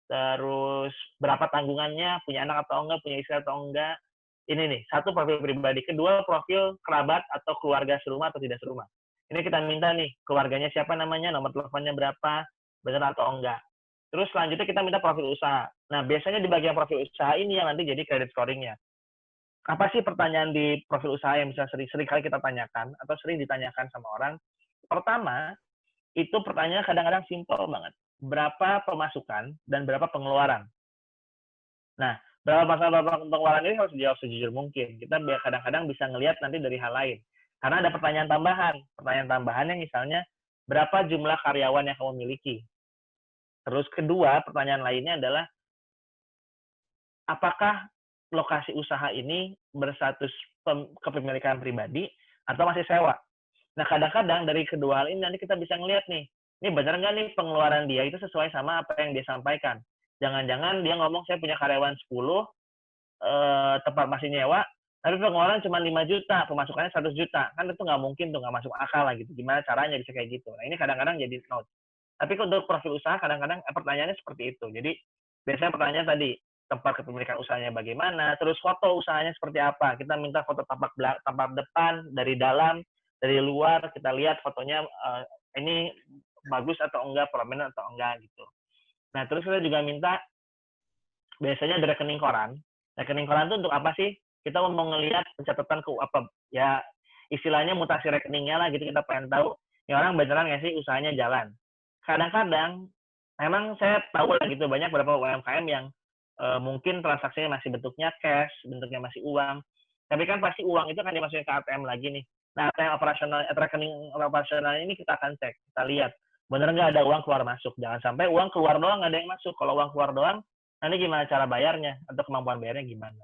terus berapa tanggungannya, punya anak atau enggak, punya istri atau enggak. Ini nih, satu profil pribadi. Kedua, profil kerabat atau keluarga serumah atau tidak serumah. Ini kita minta nih, keluarganya siapa namanya, nomor teleponnya berapa, benar atau enggak. Terus selanjutnya kita minta profil usaha. Nah, biasanya di bagian profil usaha ini yang nanti jadi credit scoring-nya. Apa sih pertanyaan di profil usaha yang bisa sering kali kita tanyakan atau sering ditanyakan sama orang? Pertama, itu pertanyaannya kadang-kadang simpel banget. Berapa pemasukan dan berapa pengeluaran? Nah, berapa pengeluaran ini harus dijawab sejujur mungkin. Kita kadang-kadang bisa ngelihat nanti dari hal lain. Karena ada pertanyaan tambahan. Pertanyaan tambahannya misalnya, berapa jumlah karyawan yang kamu miliki? Terus kedua, pertanyaan lainnya adalah, apakah lokasi usaha ini berstatus kepemilikan pribadi atau masih sewa? Nah, kadang-kadang dari kedua hal ini nanti kita bisa ngelihat nih, ini benar nggak nih pengeluaran dia itu sesuai sama apa yang dia sampaikan. Jangan-jangan dia ngomong saya punya karyawan 10, tempat masih nyewa, tapi pengeluaran cuma 5 juta, pemasukannya 100 juta. Kan itu nggak mungkin tuh, nggak masuk akal lah gitu. Gimana caranya bisa kayak gitu. Nah, ini kadang-kadang jadi note. Tapi untuk profil usaha kadang-kadang pertanyaannya seperti itu. Jadi biasanya pertanyaan tadi, tempat kepemilikan usahanya bagaimana, terus foto usahanya seperti apa. Kita minta foto tampak depan, dari dalam, dari luar, kita lihat fotonya ini bagus atau enggak, prominent atau enggak gitu. Nah, terus kita juga minta biasanya ada rekening koran. Rekening koran itu untuk apa sih? Kita mau ngelihat pencatatan ke apa ya, istilahnya mutasi rekeningnya lah gitu. Kita pengen tahu ini orang beneran nggak sih usahanya jalan. Kadang-kadang memang saya tahu lah gitu, banyak beberapa UMKM yang mungkin transaksinya masih bentuknya cash, bentuknya masih uang. Tapi kan pasti uang itu kan dimasukin ke ATM lagi nih. Nah, ATM operasional, rekening operasional ini kita akan cek, kita lihat bener nggak ada uang keluar masuk. Jangan sampai uang keluar doang nggak ada yang masuk. Kalau uang keluar doang, nanti gimana cara bayarnya atau kemampuan bayarnya gimana.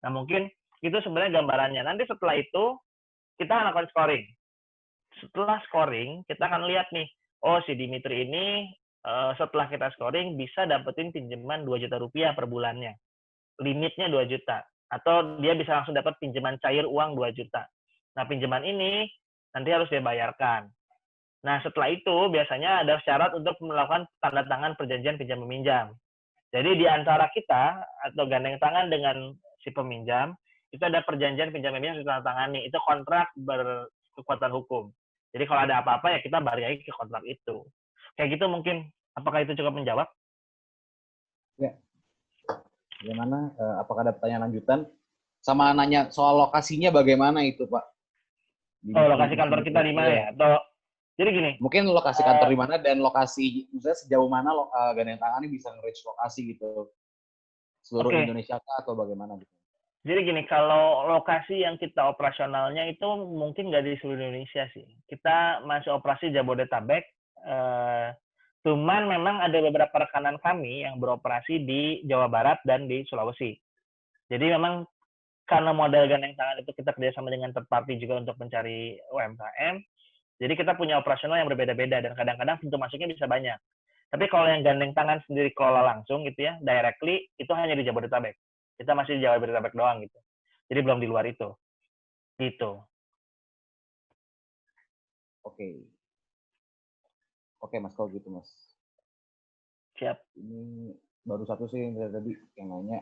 Nah, mungkin itu sebenarnya gambarannya. Nanti setelah itu kita akan lakukan scoring. Setelah scoring, kita akan lihat nih, oh si Dimitri ini setelah kita scoring bisa dapetin pinjaman 2 juta rupiah per bulannya. Limitnya 2 juta. Atau dia bisa langsung dapat pinjaman cair uang 2 juta. Nah, pinjaman ini nanti harus dia bayarkan. Nah, setelah itu biasanya ada syarat untuk melakukan tanda tangan perjanjian pinjam meminjam. Jadi di antara kita atau gandeng tangan dengan si peminjam, itu ada perjanjian pinjam meminjam yang tanda tangani. Itu kontrak berkekuatan hukum. Jadi kalau ada apa-apa ya kita balik lagi ke kontrak itu. Kayak gitu mungkin. Apakah itu cukup menjawab? Ya. Bagaimana? Apakah ada pertanyaan lanjutan? Sama nanya soal lokasinya bagaimana itu, Pak? Oh, lokasi kantor kita di mana ya? Atau jadi gini. Mungkin lokasi kantor di mana dan lokasi, misalnya sejauh mana gandeng tangan ini bisa nge-reach lokasi gitu. Seluruh Indonesia atau bagaimana gitu? Jadi gini, kalau lokasi yang kita operasionalnya itu mungkin nggak di seluruh Indonesia sih. Kita masih operasi Jabodetabek, cuman memang ada beberapa rekanan kami yang beroperasi di Jawa Barat dan di Sulawesi. Jadi memang karena model gandeng tangan itu kita kerjasama dengan third party juga untuk mencari UMKM, jadi kita punya operasional yang berbeda-beda dan kadang-kadang pintu masuknya bisa banyak. Tapi kalau yang gandeng tangan sendiri kelola langsung gitu ya, directly, itu hanya di Jabodetabek. Kita masih di Jabodetabek doang gitu. Jadi belum di luar itu. Gitu. Oke, Mas, kalau gitu, Mas. Siap. Ini baru satu sih yang tadi yang nanya.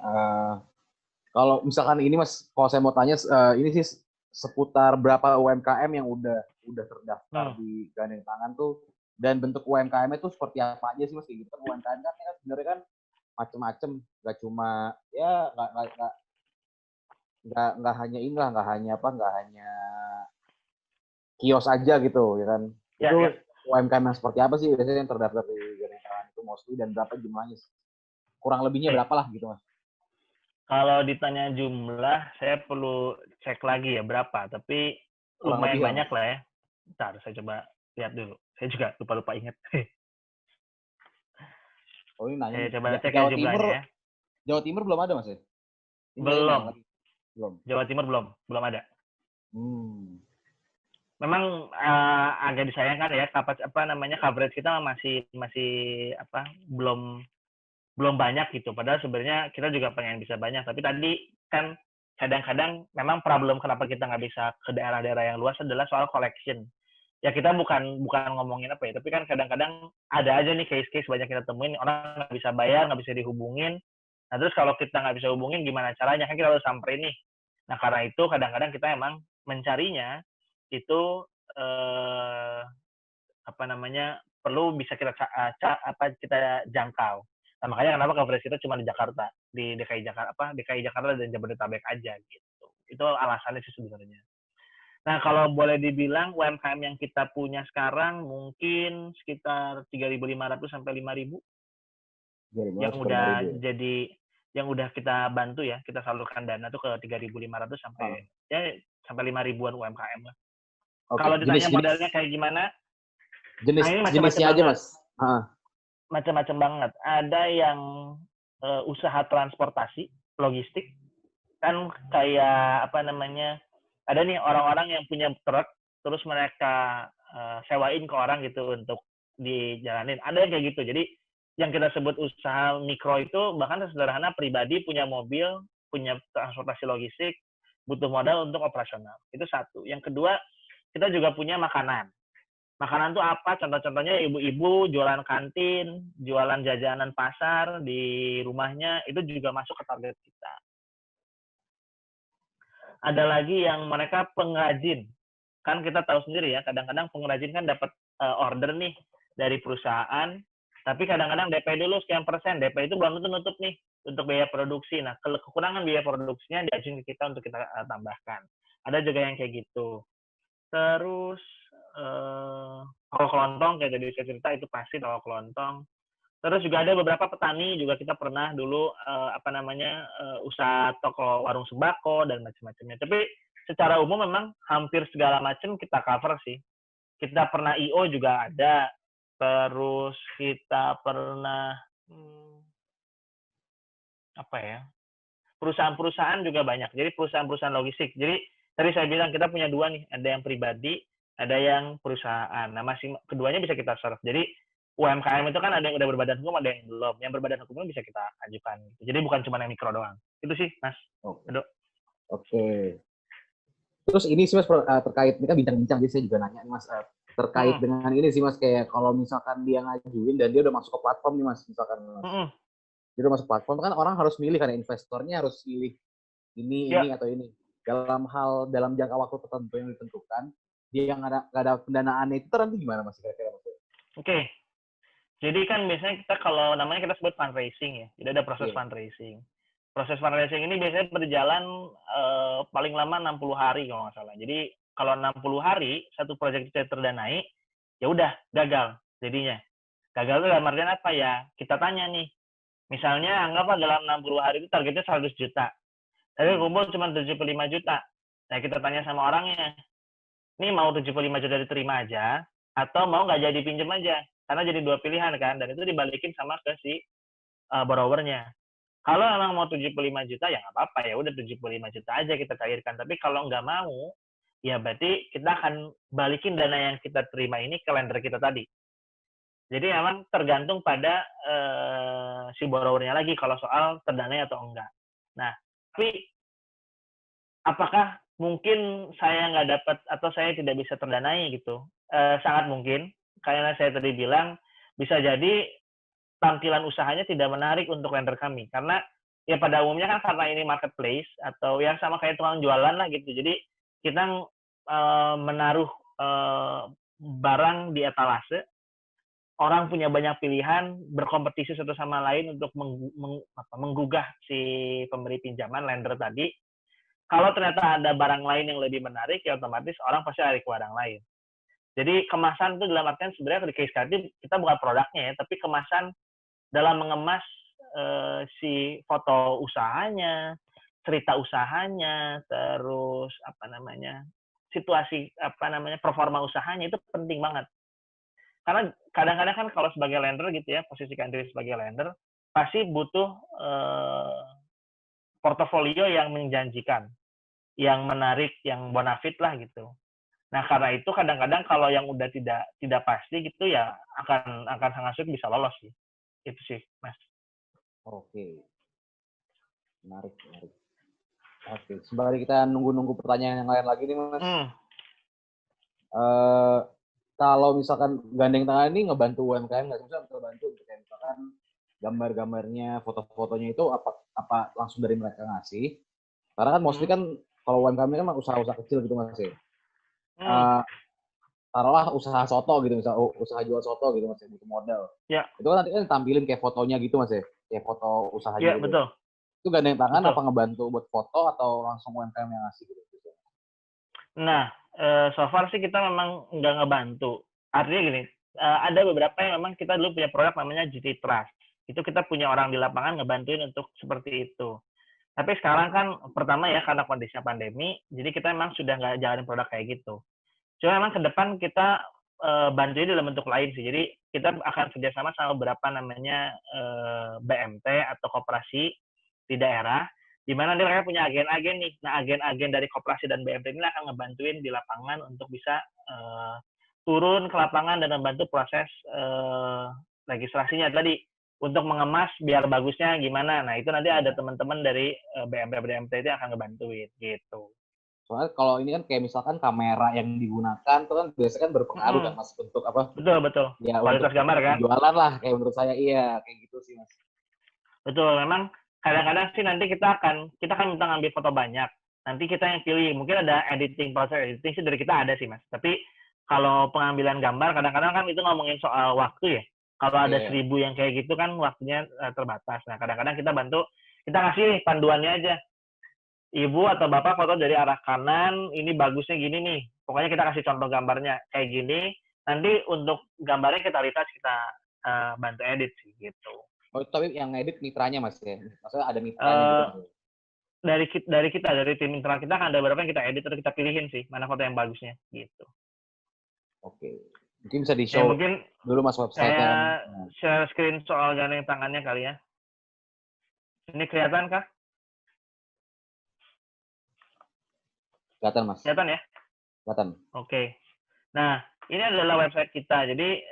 Kalau misalkan ini, Mas, kalau saya mau tanya, ini sih seputar berapa UMKM yang udah terdaftar di gandeng tangan tuh, dan bentuk UMKM itu seperti apa aja sih, Mas? Kayak gitu kan UMKM kan sebenarnya kan macem-macem, nggak cuma ya nggak hanya inilah, nggak hanya kios aja gitu ya kan. Itu UMKM yang seperti apa sih biasanya yang terdaftar di gandeng tangan itu mostly, dan berapa jumlahnya? Kurang lebihnya berapa lah gitu, Mas? Kalau ditanya jumlah, saya perlu cek lagi ya berapa, tapi lumayan banyak lah ya. Bentar, saya coba lihat dulu. Saya juga lupa-lupa ingat. Oh, ini nanya. Saya coba cek ya jumlahnya ya. Jawa Timur belum ada, Mas ya? Belum. Jawa Timur belum ada. Memang agak disayangkan ya coverage kita masih belum banyak gitu. Padahal sebenarnya kita juga pengen bisa banyak. Tapi tadi kan kadang-kadang memang problem kenapa kita nggak bisa ke daerah-daerah yang luas adalah soal collection. Ya kita bukan ngomongin apa ya, tapi kan kadang-kadang ada aja nih case-case banyak kita temuin orang nggak bisa bayar, nggak bisa dihubungin. Nah terus kalau kita nggak bisa hubungin gimana caranya? Kan kita harus samperin nih. Nah karena itu kadang-kadang kita emang mencarinya itu perlu bisa kita jangkau. Nah, makanya kenapa coverage kita cuma di Jakarta, di DKI Jakarta dan Jabodetabek aja gitu. Itu alasannya sih sebenarnya. Nah, kalau boleh dibilang UMKM yang kita punya sekarang mungkin sekitar 3.500 sampai 5.000 yang udah yang udah kita bantu ya, kita salurkan dana tuh ke 3.500 sampai 5.000-an UMKM lah. Kalau ditanya modalnya kayak gimana? Jenisnya aja, Mas. Macam-macam banget. Ada yang usaha transportasi, logistik, kan kayak ada nih orang-orang yang punya truk, terus mereka sewain ke orang gitu untuk dijalanin. Ada yang kayak gitu. Jadi yang kita sebut usaha mikro itu bahkan sederhana pribadi punya mobil, punya transportasi logistik, butuh modal untuk operasional. Itu satu. Yang kedua, kita juga punya makanan. Makanan tuh apa? Contoh-contohnya ibu-ibu jualan kantin, jualan jajanan pasar di rumahnya, itu juga masuk ke target kita. Ada lagi yang mereka pengrajin. Kan kita tahu sendiri ya, kadang-kadang pengrajin kan dapat order nih dari perusahaan, tapi kadang-kadang DP dulu sekian persen, DP itu belum tentu nutup nih untuk biaya produksi. Nah, kekurangan biaya produksinya diajuin ke kita untuk kita tambahkan. Ada juga yang kayak gitu. Terus toko kelontong kayak tadi saya cerita itu pasti toko kelontong. Terus juga ada beberapa petani juga kita pernah dulu usaha toko warung sembako dan macam-macamnya. Tapi secara umum memang hampir segala macam kita cover sih. Kita pernah IO juga ada. Terus kita pernah perusahaan-perusahaan juga banyak. Jadi perusahaan-perusahaan logistik. Jadi tadi saya bilang kita punya dua nih, ada yang pribadi, ada yang perusahaan. Nah, keduanya bisa kita serve. Jadi UMKM itu kan ada yang udah berbadan hukum, ada yang belum. Yang berbadan hukumnya bisa kita ajukan. Jadi bukan cuma yang mikro doang. Itu sih, Mas. Oke. Terus ini sih Mas terkait ini kan bincang-bincang, jadi saya juga nanya Mas terkait dengan ini sih Mas, kayak kalau misalkan dia ngajuin dan dia udah masuk ke platform nih Mas, misalkan Mas. Dia udah masuk platform kan orang harus milih, karena investornya harus pilih ini atau ini. Dalam jangka waktu tertentu yang ditentukan, dia nggak ada pendanaannya itu nanti gimana Mas kira-kira Mas? Oke. Jadi kan biasanya kita kalau namanya kita sebut fundraising ya. Jadi ada proses fundraising. Proses fundraising ini biasanya berjalan paling lama 60 hari kalau nggak salah. Jadi kalau 60 hari satu proyek kita terdanai, ya udah gagal jadinya. Gagal itu dalam artian apa ya? Kita tanya nih, misalnya anggaplah dalam 60 hari itu targetnya 100 juta. Tapi kumpul cuma 75 juta. Nah kita tanya sama orangnya, ini mau 75 juta diterima aja, atau mau nggak jadi pinjem aja? Karena jadi dua pilihan kan, dan itu dibalikin sama ke si borrowernya. Kalau emang mau 75 juta, ya nggak apa-apa, ya udah 75 juta aja kita cairkan. Tapi kalau nggak mau, ya berarti kita akan balikin dana yang kita terima ini ke lender kita tadi. Jadi memang tergantung pada si borrowernya lagi kalau soal terdanai atau enggak. Nah, tapi apakah mungkin saya nggak dapat atau saya tidak bisa terdanai gitu? Sangat mungkin, karena saya tadi bilang bisa jadi tampilan usahanya tidak menarik untuk lender kami, karena ya pada umumnya kan karena ini marketplace atau yang sama kayak tukang jualan lah gitu. Jadi kita menaruh barang di etalase, orang punya banyak pilihan, berkompetisi satu sama lain untuk menggugah si pemberi pinjaman lender tadi. Kalau ternyata ada barang lain yang lebih menarik, ya otomatis orang pasti lari ke barang lain. Jadi kemasan itu dalam artian sebenarnya di case study kita bukan produknya ya, tapi kemasan dalam mengemas si foto usahanya, cerita usahanya, terus situasi performa usahanya itu penting banget. Karena kadang-kadang kan kalau sebagai lender gitu ya, posisikan diri sebagai lender, pasti butuh portofolio yang menjanjikan. yang menarik, yang bonafit lah gitu. Nah, karena itu kadang-kadang kalau yang udah tidak pasti gitu ya akan sangat sulit bisa lolos sih. Itu sih, Mas. Oke, menarik, menarik. Oke, sembari kita nunggu-nunggu pertanyaan yang lain lagi nih, Mas. Kalau misalkan gandeng tangan ini ngebantu UMKM nggak sih? Misalkan ngebantu untuk kayak misalkan gambar-gambarnya, foto-fotonya itu apa langsung dari mereka ngasih? Karena kan mostly kan kalau UMKM ini kan usaha-usaha kecil gitu Mas ya. Taruhlah usaha soto gitu, misal usaha jual soto gitu Mas, butuh modal. Ya. Itu kan nanti kan tampilin kayak fotonya gitu Mas ya, kayak foto usahanya Ya, gitu. betul. Itu gandeng tangan Betul. apa ngebantu buat foto atau langsung UMKM yang ngasih gitu? Nah, so far sih kita memang nggak ngebantu. Artinya gini, ada beberapa yang memang kita dulu punya produk namanya GT Trust. Itu kita punya orang di lapangan ngebantuin untuk seperti itu. Tapi sekarang kan pertama ya karena kondisinya pandemi, jadi kita memang sudah nggak jalanin produk kayak gitu. Cuma memang ke depan kita bantuin dalam bentuk lain sih. Jadi kita akan kerjasama sama beberapa namanya BMT atau koperasi di daerah, di mana mereka punya agen-agen nih. Nah, agen-agen dari koperasi dan BMT ini akan ngebantuin di lapangan untuk bisa turun ke lapangan dan membantu proses registrasinya tadi untuk mengemas biar bagusnya gimana. Nah, itu nanti ada teman-teman dari BMT BMT itu akan ngebantuin gitu. Soalnya kalau ini kan kayak misalkan kamera yang digunakan itu kan biasanya kan berpengaruh kan Mas untuk apa? Betul. Ya Kualitas untuk gambar kan? jualan lah kayak menurut saya iya kayak gitu sih Mas. Betul, memang kadang-kadang sih nanti kita akan minta ngambil foto banyak. Nanti kita yang pilih, mungkin ada proses editing sih dari kita ada sih Mas. Tapi kalau pengambilan gambar kadang-kadang kan itu ngomongin soal waktu ya. Kalau ada 1.000 yang kayak gitu kan waktunya terbatas. Nah, kadang-kadang kita bantu, kita kasih nih panduannya aja. Ibu atau bapak foto dari arah kanan, ini bagusnya gini nih. Pokoknya kita kasih contoh gambarnya kayak gini. Nanti untuk gambarnya kita retouch, kita bantu edit sih gitu. Oh, tapi yang edit mitranya Mas ya? Maksudnya ada mitranya gitu Mas? Dari tim internal kita kan ada beberapa yang kita edit atau kita pilihin sih mana foto yang bagusnya gitu. Oke, mungkin bisa di show mungkin dulu Mas website-nya kan. Share screen soal gandeng tangannya kali ya. Ini kelihatan kah? Kelihatan Mas. Kelihatan ya? Kelihatan. Oke. Nah, ini adalah website kita. Jadi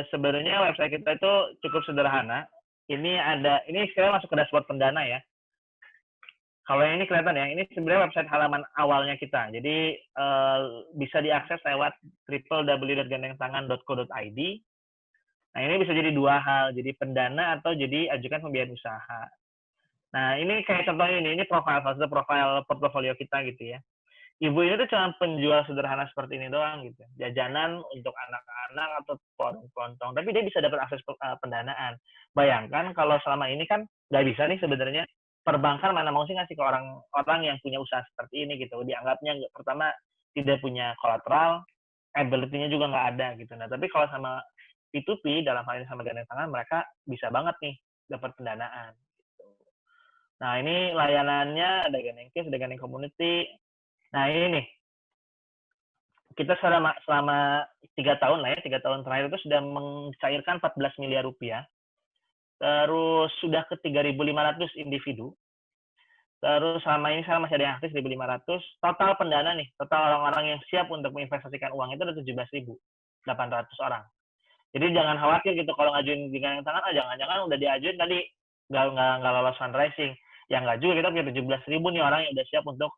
sebenarnya website kita itu cukup sederhana. Ini sekarang masuk ke dashboard pendana ya. Kalau yang ini kelihatan ya, ini sebenarnya website halaman awalnya kita. Jadi bisa diakses lewat www.gandengtangan.co.id. Nah, ini bisa jadi dua hal, jadi pendana atau jadi ajukan pembiayaan usaha. Nah, ini kayak contohnya ini profil portofolio kita gitu ya. Ibu ini tuh cuma penjual sederhana seperti ini doang gitu. Jajanan untuk anak-anak atau kelontong, tapi dia bisa dapat akses pendanaan. Bayangkan kalau selama ini kan nggak bisa nih sebenarnya, perbankan mana mau sih ngasih ke orang yang punya usaha seperti ini gitu. Dianggapnya pertama tidak punya kolateral, ability-nya juga nggak ada gitu. Nah, tapi kalau sama P2P dalam hal ini sama gandeng tangan, mereka bisa banget nih dapat pendanaan. Gitu. Nah, ini layanannya ada gandeng case, ada gandeng community. Nah, ini nih. Kita selama 3 tahun lah ya, 3 tahun terakhir itu sudah mencairkan 14 miliar rupiah. Terus sudah ke 3.500 individu. Terus selama ini saya masih ada yang aktif 1.500. Total pendana nih, total orang-orang yang siap untuk menginvestasikan uang itu ada 17.800 orang. Jadi jangan khawatir gitu kalau ngajuin di gandeng tangan, jangan-jangan udah diajuin tadi nggak lolos fundraising. Ya nggak juga, kita punya 17.000 nih orang yang udah siap untuk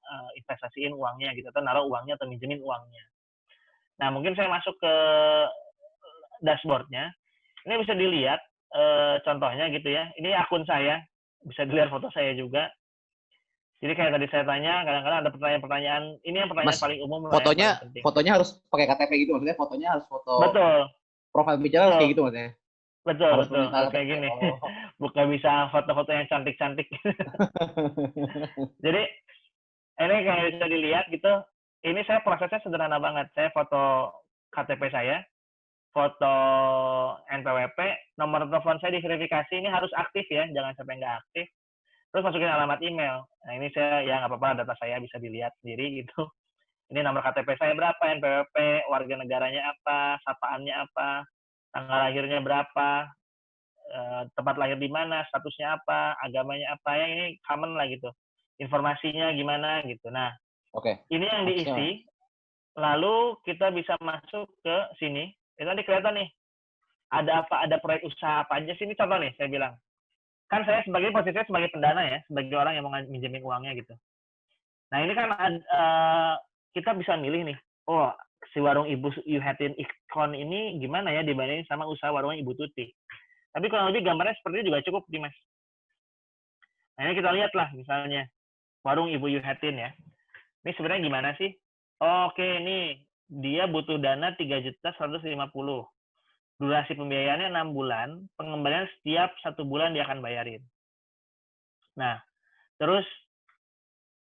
investasiin uangnya gitu, atau naruh uangnya atau minjemin uangnya. Nah, mungkin saya masuk ke dashboard-nya. Ini bisa dilihat contohnya gitu ya. Ini akun saya, bisa dilihat foto saya juga. Jadi kayak tadi saya tanya, kadang-kadang ada pertanyaan-pertanyaan. Ini yang pertanyaan Mas, paling umum. Fotonya harus pakai KTP gitu maksudnya. Fotonya harus foto. Betul. Profil bicara harus kayak gitu maksudnya. Betul. Harus kayak gini. Bukan bisa foto-foto yang cantik-cantik. Jadi ini kayak bisa dilihat gitu. Ini saya prosesnya sederhana banget. Saya foto KTP saya, foto NPWP, nomor telepon saya diverifikasi, ini harus aktif ya, jangan sampai nggak aktif. Terus masukin alamat email. Nah, ini saya, ya nggak apa-apa, data saya bisa dilihat sendiri gitu. Ini nomor KTP saya berapa, NPWP, warga negaranya apa, sapaannya apa, tanggal lahirnya berapa, tempat lahir di mana, statusnya apa, agamanya apa, ya ini common lah gitu. Informasinya gimana gitu. Nah, Oke. Ini yang diisi, lalu kita bisa masuk ke sini. Itu nanti kelihatan nih, ada apa, ada proyek usaha apa aja sih. Ini contoh nih, saya bilang. Kan saya posisinya sebagai pendana ya, sebagai orang yang mau minjemin uangnya gitu. Nah ini kan kita bisa milih nih, oh si warung Ibu Yuhatin Ikon ini gimana ya dibandingin sama usaha warungnya Ibu Tuti. Tapi kurang lebih gambarnya seperti itu juga cukup nih Mas. Nah ini kita lihat lah misalnya, warung Ibu Yuhatin ya. Ini sebenarnya gimana sih? Oke nih, dia butuh dana 3.150.000. Durasi pembiayaannya 6 bulan, pengembalian setiap 1 bulan dia akan bayarin. Nah, terus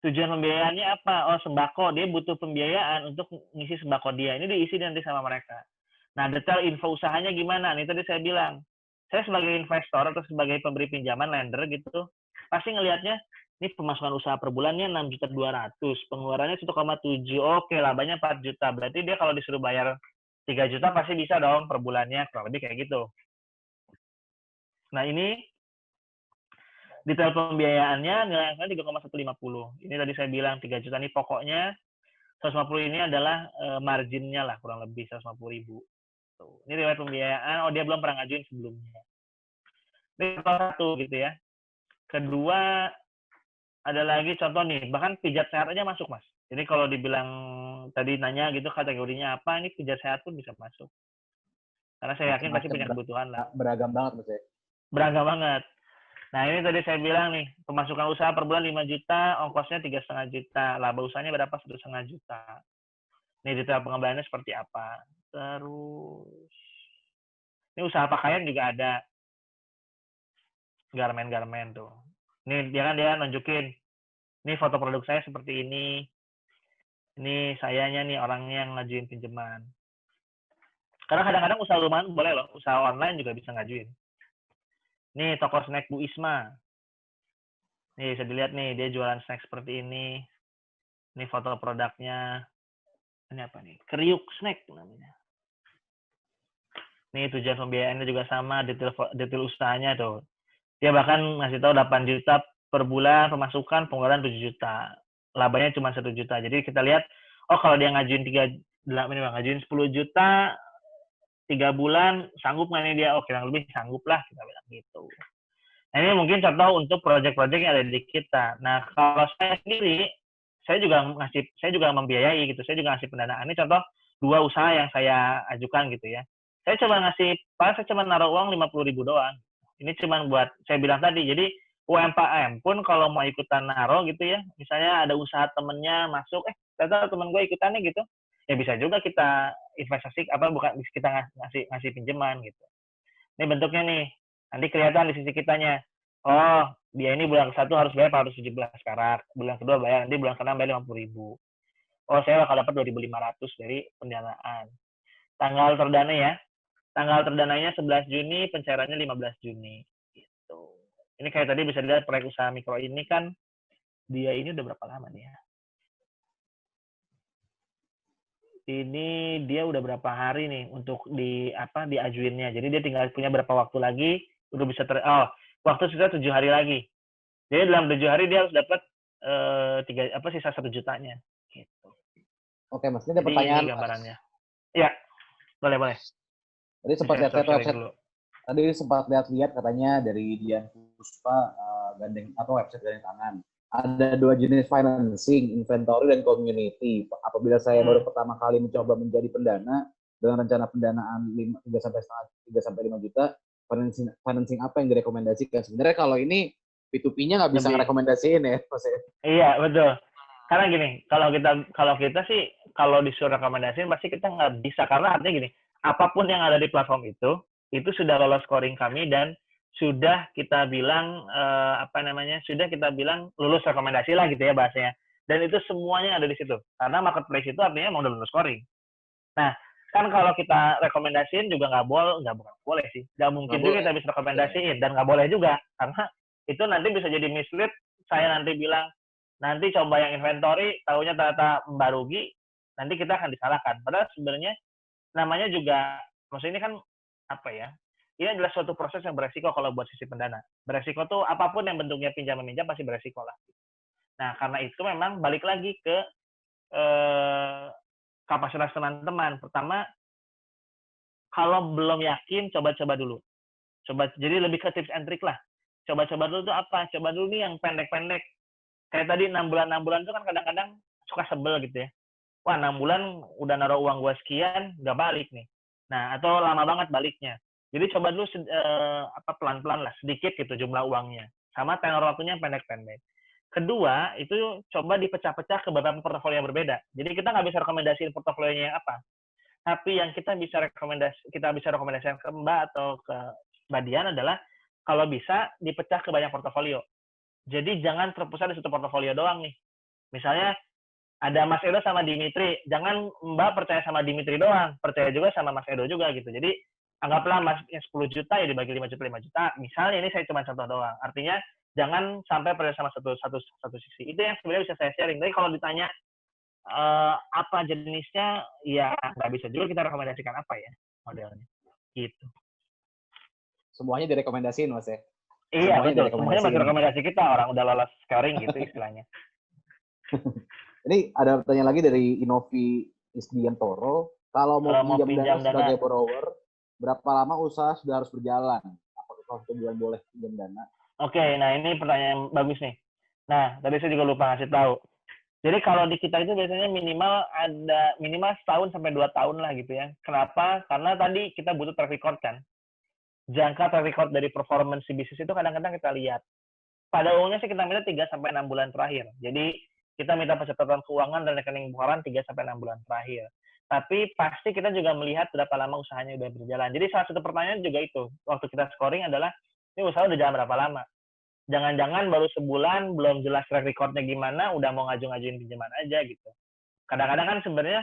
tujuan pembiayaannya apa? Oh, sembako. Dia butuh pembiayaan untuk ngisi sembako dia. Ini diisi nanti sama mereka. Nah, detail info usahanya gimana? Nih tadi saya bilang, saya sebagai investor atau sebagai pemberi pinjaman lender gitu, pasti ngelihatnya, ini pemasukan usaha per bulannya 6.200.000, pengeluarannya 1,7, oke, labanya 4 juta. Berarti dia kalau disuruh bayar 3 juta pasti bisa dong per bulannya, kurang lebih kayak gitu. Nah, ini detail pembiayaannya nilai angkanya 3,150. Ini tadi saya bilang 3 juta ini pokoknya, 150 ini adalah marginnya lah, kurang lebih 150.000. Tuh. Ini riwayat pembiayaan, oh dia belum pernah ngajuin sebelumnya. Ini satu gitu ya. Kedua, ada lagi contoh nih, bahkan pijat sehat aja masuk Mas. Jadi kalau dibilang tadi nanya gitu kategorinya apa, ini pijat sehat pun bisa masuk. Karena saya yakin pasti punya kebutuhan lah. Beragam banget Mas ya. Beragam banget. Nah ini tadi saya bilang nih, pemasukan usaha per bulan 5 juta, ongkosnya 3,5 juta, laba usahanya berapa 1,5 juta. Ini detail pengembaliannya seperti apa. Terus, ini usaha pakaian juga ada. Garmen-garmen tuh. Ini dia nunjukin, ini foto produk saya seperti ini. Ini sayanya nih orangnya yang ngajuin pinjaman. Karena kadang-kadang usaha rumahan boleh loh, usaha online juga bisa ngajuin. Nih toko snack Bu Isma. Nih bisa dilihat nih, dia jualan snack seperti ini. Ini foto produknya. Ini apa nih? Kriuk snack namanya. Nih tujuan pembiayaannya juga sama, detail usahanya tuh. Dia bahkan ngasih tahu 8 juta per bulan pemasukan, pengeluaran 7 juta. Labanya cuma 1 juta. Jadi kita lihat, oh kalau dia ngajuin 10 juta 3 bulan, sanggup nggak nih dia? Oh kurang lebih sanggup lah, kita bilang gitu. Nah ini mungkin contoh untuk proyek-proyek yang ada di kita. Nah kalau saya sendiri, saya juga membiayai gitu. Saya juga ngasih pendanaan. Ini contoh 2 usaha yang saya ajukan gitu ya. Saya cuma naruh uang 50.000 doang. Ini cuma buat, saya bilang tadi, jadi UMKM pun kalau mau ikutan naruh gitu ya, misalnya ada usaha temennya masuk, ternyata temen gue ikutannya gitu, ya bisa juga kita investasi, bukan kita ngasih pinjaman gitu. Ini bentuknya nih, nanti kelihatan di sisi kitanya. Oh, dia ini bulan ke-1 harus bayar 417 karat, bulan kedua bayar, nanti bulan ke-6 bayar 50.000. Oh, saya bakal dapat 2.500 dari pendanaan. Tanggal terdana ya, tanggal terdananya 11 Juni, pencairannya 15 Juni. Gitu. Ini kayak tadi bisa dilihat proyek usaha mikro ini kan, dia ini udah berapa lama nih ya? Ini dia udah berapa hari nih untuk diajuinnya. Jadi dia tinggal punya berapa waktu lagi, udah bisa waktu sudah 7 hari lagi. Jadi dalam 7 hari dia harus dapat sisa 1 jutanya. Gitu. Oke Mas, ini ada pertanyaan. Ini gambarannya. Ya, boleh. Tadi sempat lihat katanya dari Dian Puspa website gandeng tangan. Ada 2 jenis financing, inventory dan community. Apabila saya baru pertama kali mencoba menjadi pendana dengan rencana pendanaan 3-5 juta, financing apa yang direkomendasikan? Sebenarnya kalau ini P2P-nya nggak bisa rekomendasiin ya, Mas. Iya, betul. Karena gini, kalau kita sih kalau disuruh rekomendasiin pasti kita nggak bisa, karena artinya gini, apapun yang ada di platform itu sudah lolos scoring kami dan sudah kita bilang sudah kita bilang lulus rekomendasi lah gitu ya bahasanya. Dan itu semuanya ada di situ. Karena marketplace itu artinya emang udah lulus scoring. Nah, kan kalau kita rekomendasiin juga nggak boleh sih. Nggak mungkin juga kita bisa rekomendasiin dan nggak boleh juga karena itu nanti bisa jadi mislead. Saya nanti bilang nanti coba yang inventory, tahunya ternyata Mbak rugi, nanti kita akan disalahkan. Padahal sebenarnya namanya juga, maksudnya ini kan ini adalah suatu proses yang beresiko kalau buat sisi pendana. Beresiko tuh apapun yang bentuknya pinjam-meminjam pasti beresiko lah. Nah, karena itu memang balik lagi ke kapasitas teman-teman. Pertama, kalau belum yakin, coba-coba dulu. Jadi lebih ke tips and trick lah. Coba-coba dulu tuh apa? Coba dulu nih yang pendek-pendek. Kayak tadi 6 bulan itu kan kadang-kadang suka sebel gitu ya. Wah, 6 bulan udah naruh uang gue sekian, nggak balik nih. Nah, atau lama banget baliknya. Jadi coba dulu pelan-pelan lah, sedikit gitu jumlah uangnya. Sama tenor waktunya pendek-pendek. Kedua, itu coba dipecah-pecah ke beberapa portofolio yang berbeda. Jadi kita nggak bisa rekomendasiin portofolionya yang apa. Tapi yang kita bisa rekomendasikan ke Mbak atau ke Mbak Dian adalah kalau bisa dipecah ke banyak portofolio. Jadi jangan terpusat di satu portofolio doang nih. Misalnya ada Mas Edo sama Dimitri, jangan Mbak percaya sama Dimitri doang, percaya juga sama Mas Edo juga gitu. Jadi anggaplah Mas yang 10 juta ya dibagi 5 juta 5 juta. Misalnya ini saya cuma contoh doang. Artinya jangan sampai percaya sama satu sisi. Itu yang sebenarnya bisa saya sharing. Tapi kalau ditanya apa jenisnya, ya nggak bisa juga kita rekomendasikan apa ya modelnya. Gitu. Semuanya direkomendasiin, Mas ya? Iya, betul. Semuanya masih rekomendasi kita, orang udah lolos scoring gitu istilahnya. Ini ada pertanyaan lagi dari Inovi Isdiantoro. Kalau mau pinjam dana sebagai borrower, berapa lama usaha sudah harus berjalan? Apakah 1 bulan boleh pinjam dana? Oke, nah ini pertanyaan yang bagus nih. Nah, tadi saya juga lupa ngasih tahu. Jadi kalau di kita itu biasanya minimal setahun sampai 2 tahun lah gitu ya. Kenapa? Karena tadi kita butuh track record kan. Jangka track record dari performance si bisnis itu kadang-kadang kita lihat. Pada umumnya sih kita minta 3 sampai 6 bulan terakhir. Jadi kita minta pencatatan keuangan dan rekening pengeluaran 3 sampai 6 bulan terakhir. Tapi pasti kita juga melihat berapa lama usahanya udah berjalan. Jadi salah satu pertanyaan juga itu. Waktu kita scoring adalah, ini usaha udah jalan berapa lama? Jangan-jangan baru sebulan, belum jelas track record-nya gimana, udah mau ngaju-ngajuin pinjaman aja gitu. Kadang-kadang kan sebenarnya,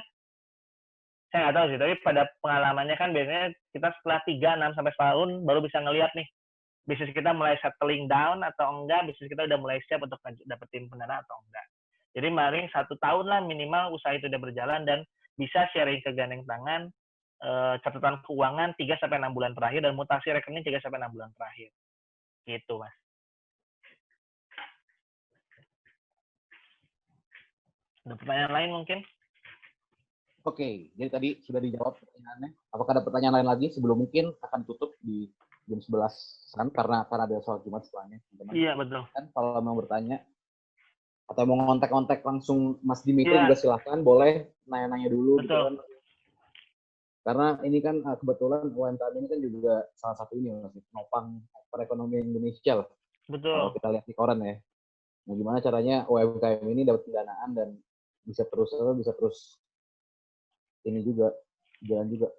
saya nggak tahu sih, tapi pada pengalamannya kan biasanya kita setelah 3, 6, sampai setahun baru bisa ngelihat nih, bisnis kita mulai settling down atau enggak, bisnis kita udah mulai siap untuk dapetin pendanaan atau enggak. Jadi mari 1 tahun lah minimal usaha itu udah berjalan dan bisa sharing ke gandeng tangan, catatan keuangan 3 sampai 6 bulan terakhir dan mutasi rekening 3 sampai 6 bulan terakhir. Gitu, Mas. Ada pertanyaan lain mungkin? Oke, jadi tadi sudah dijawab pertanyaannya. Apakah ada pertanyaan lain lagi? Sebelum mungkin akan tutup di jam 11-an karena akan ada sholat Jumat setelahnya. Teman-teman. Iya, betul. Kan kalau mau bertanya atau mau ngontek-ngontek langsung Mas Dimitri juga silahkan, boleh nanya-nanya dulu. Betul. Gitu kan. Karena ini kan kebetulan UMKM ini kan juga salah satu ini Mas, penopang perekonomian Indonesia lah. Betul. Kalau kita lihat di koran ya. Nah, gimana caranya UMKM ini dapat pendanaan dan bisa terus ini juga jalan juga.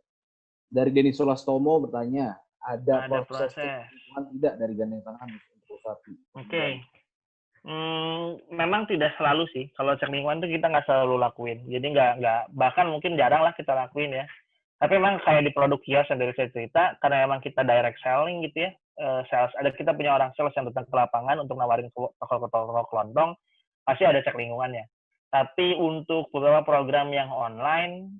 Dari Denny Solastomo bertanya, ada proses tidak dari gandeng tangan untuk usaha? Oke. Memang tidak selalu sih. Kalau cek lingkungan itu kita nggak selalu lakuin. Jadi nggak bahkan mungkin jarang lah kita lakuin ya. Tapi memang kayak di produk kios yang dari saya cerita, karena memang kita direct selling gitu ya, sales. Kita punya orang sales yang datang ke lapangan untuk nawarin toko kelontong, pasti ada cek lingkungannya. Tapi untuk beberapa program yang online,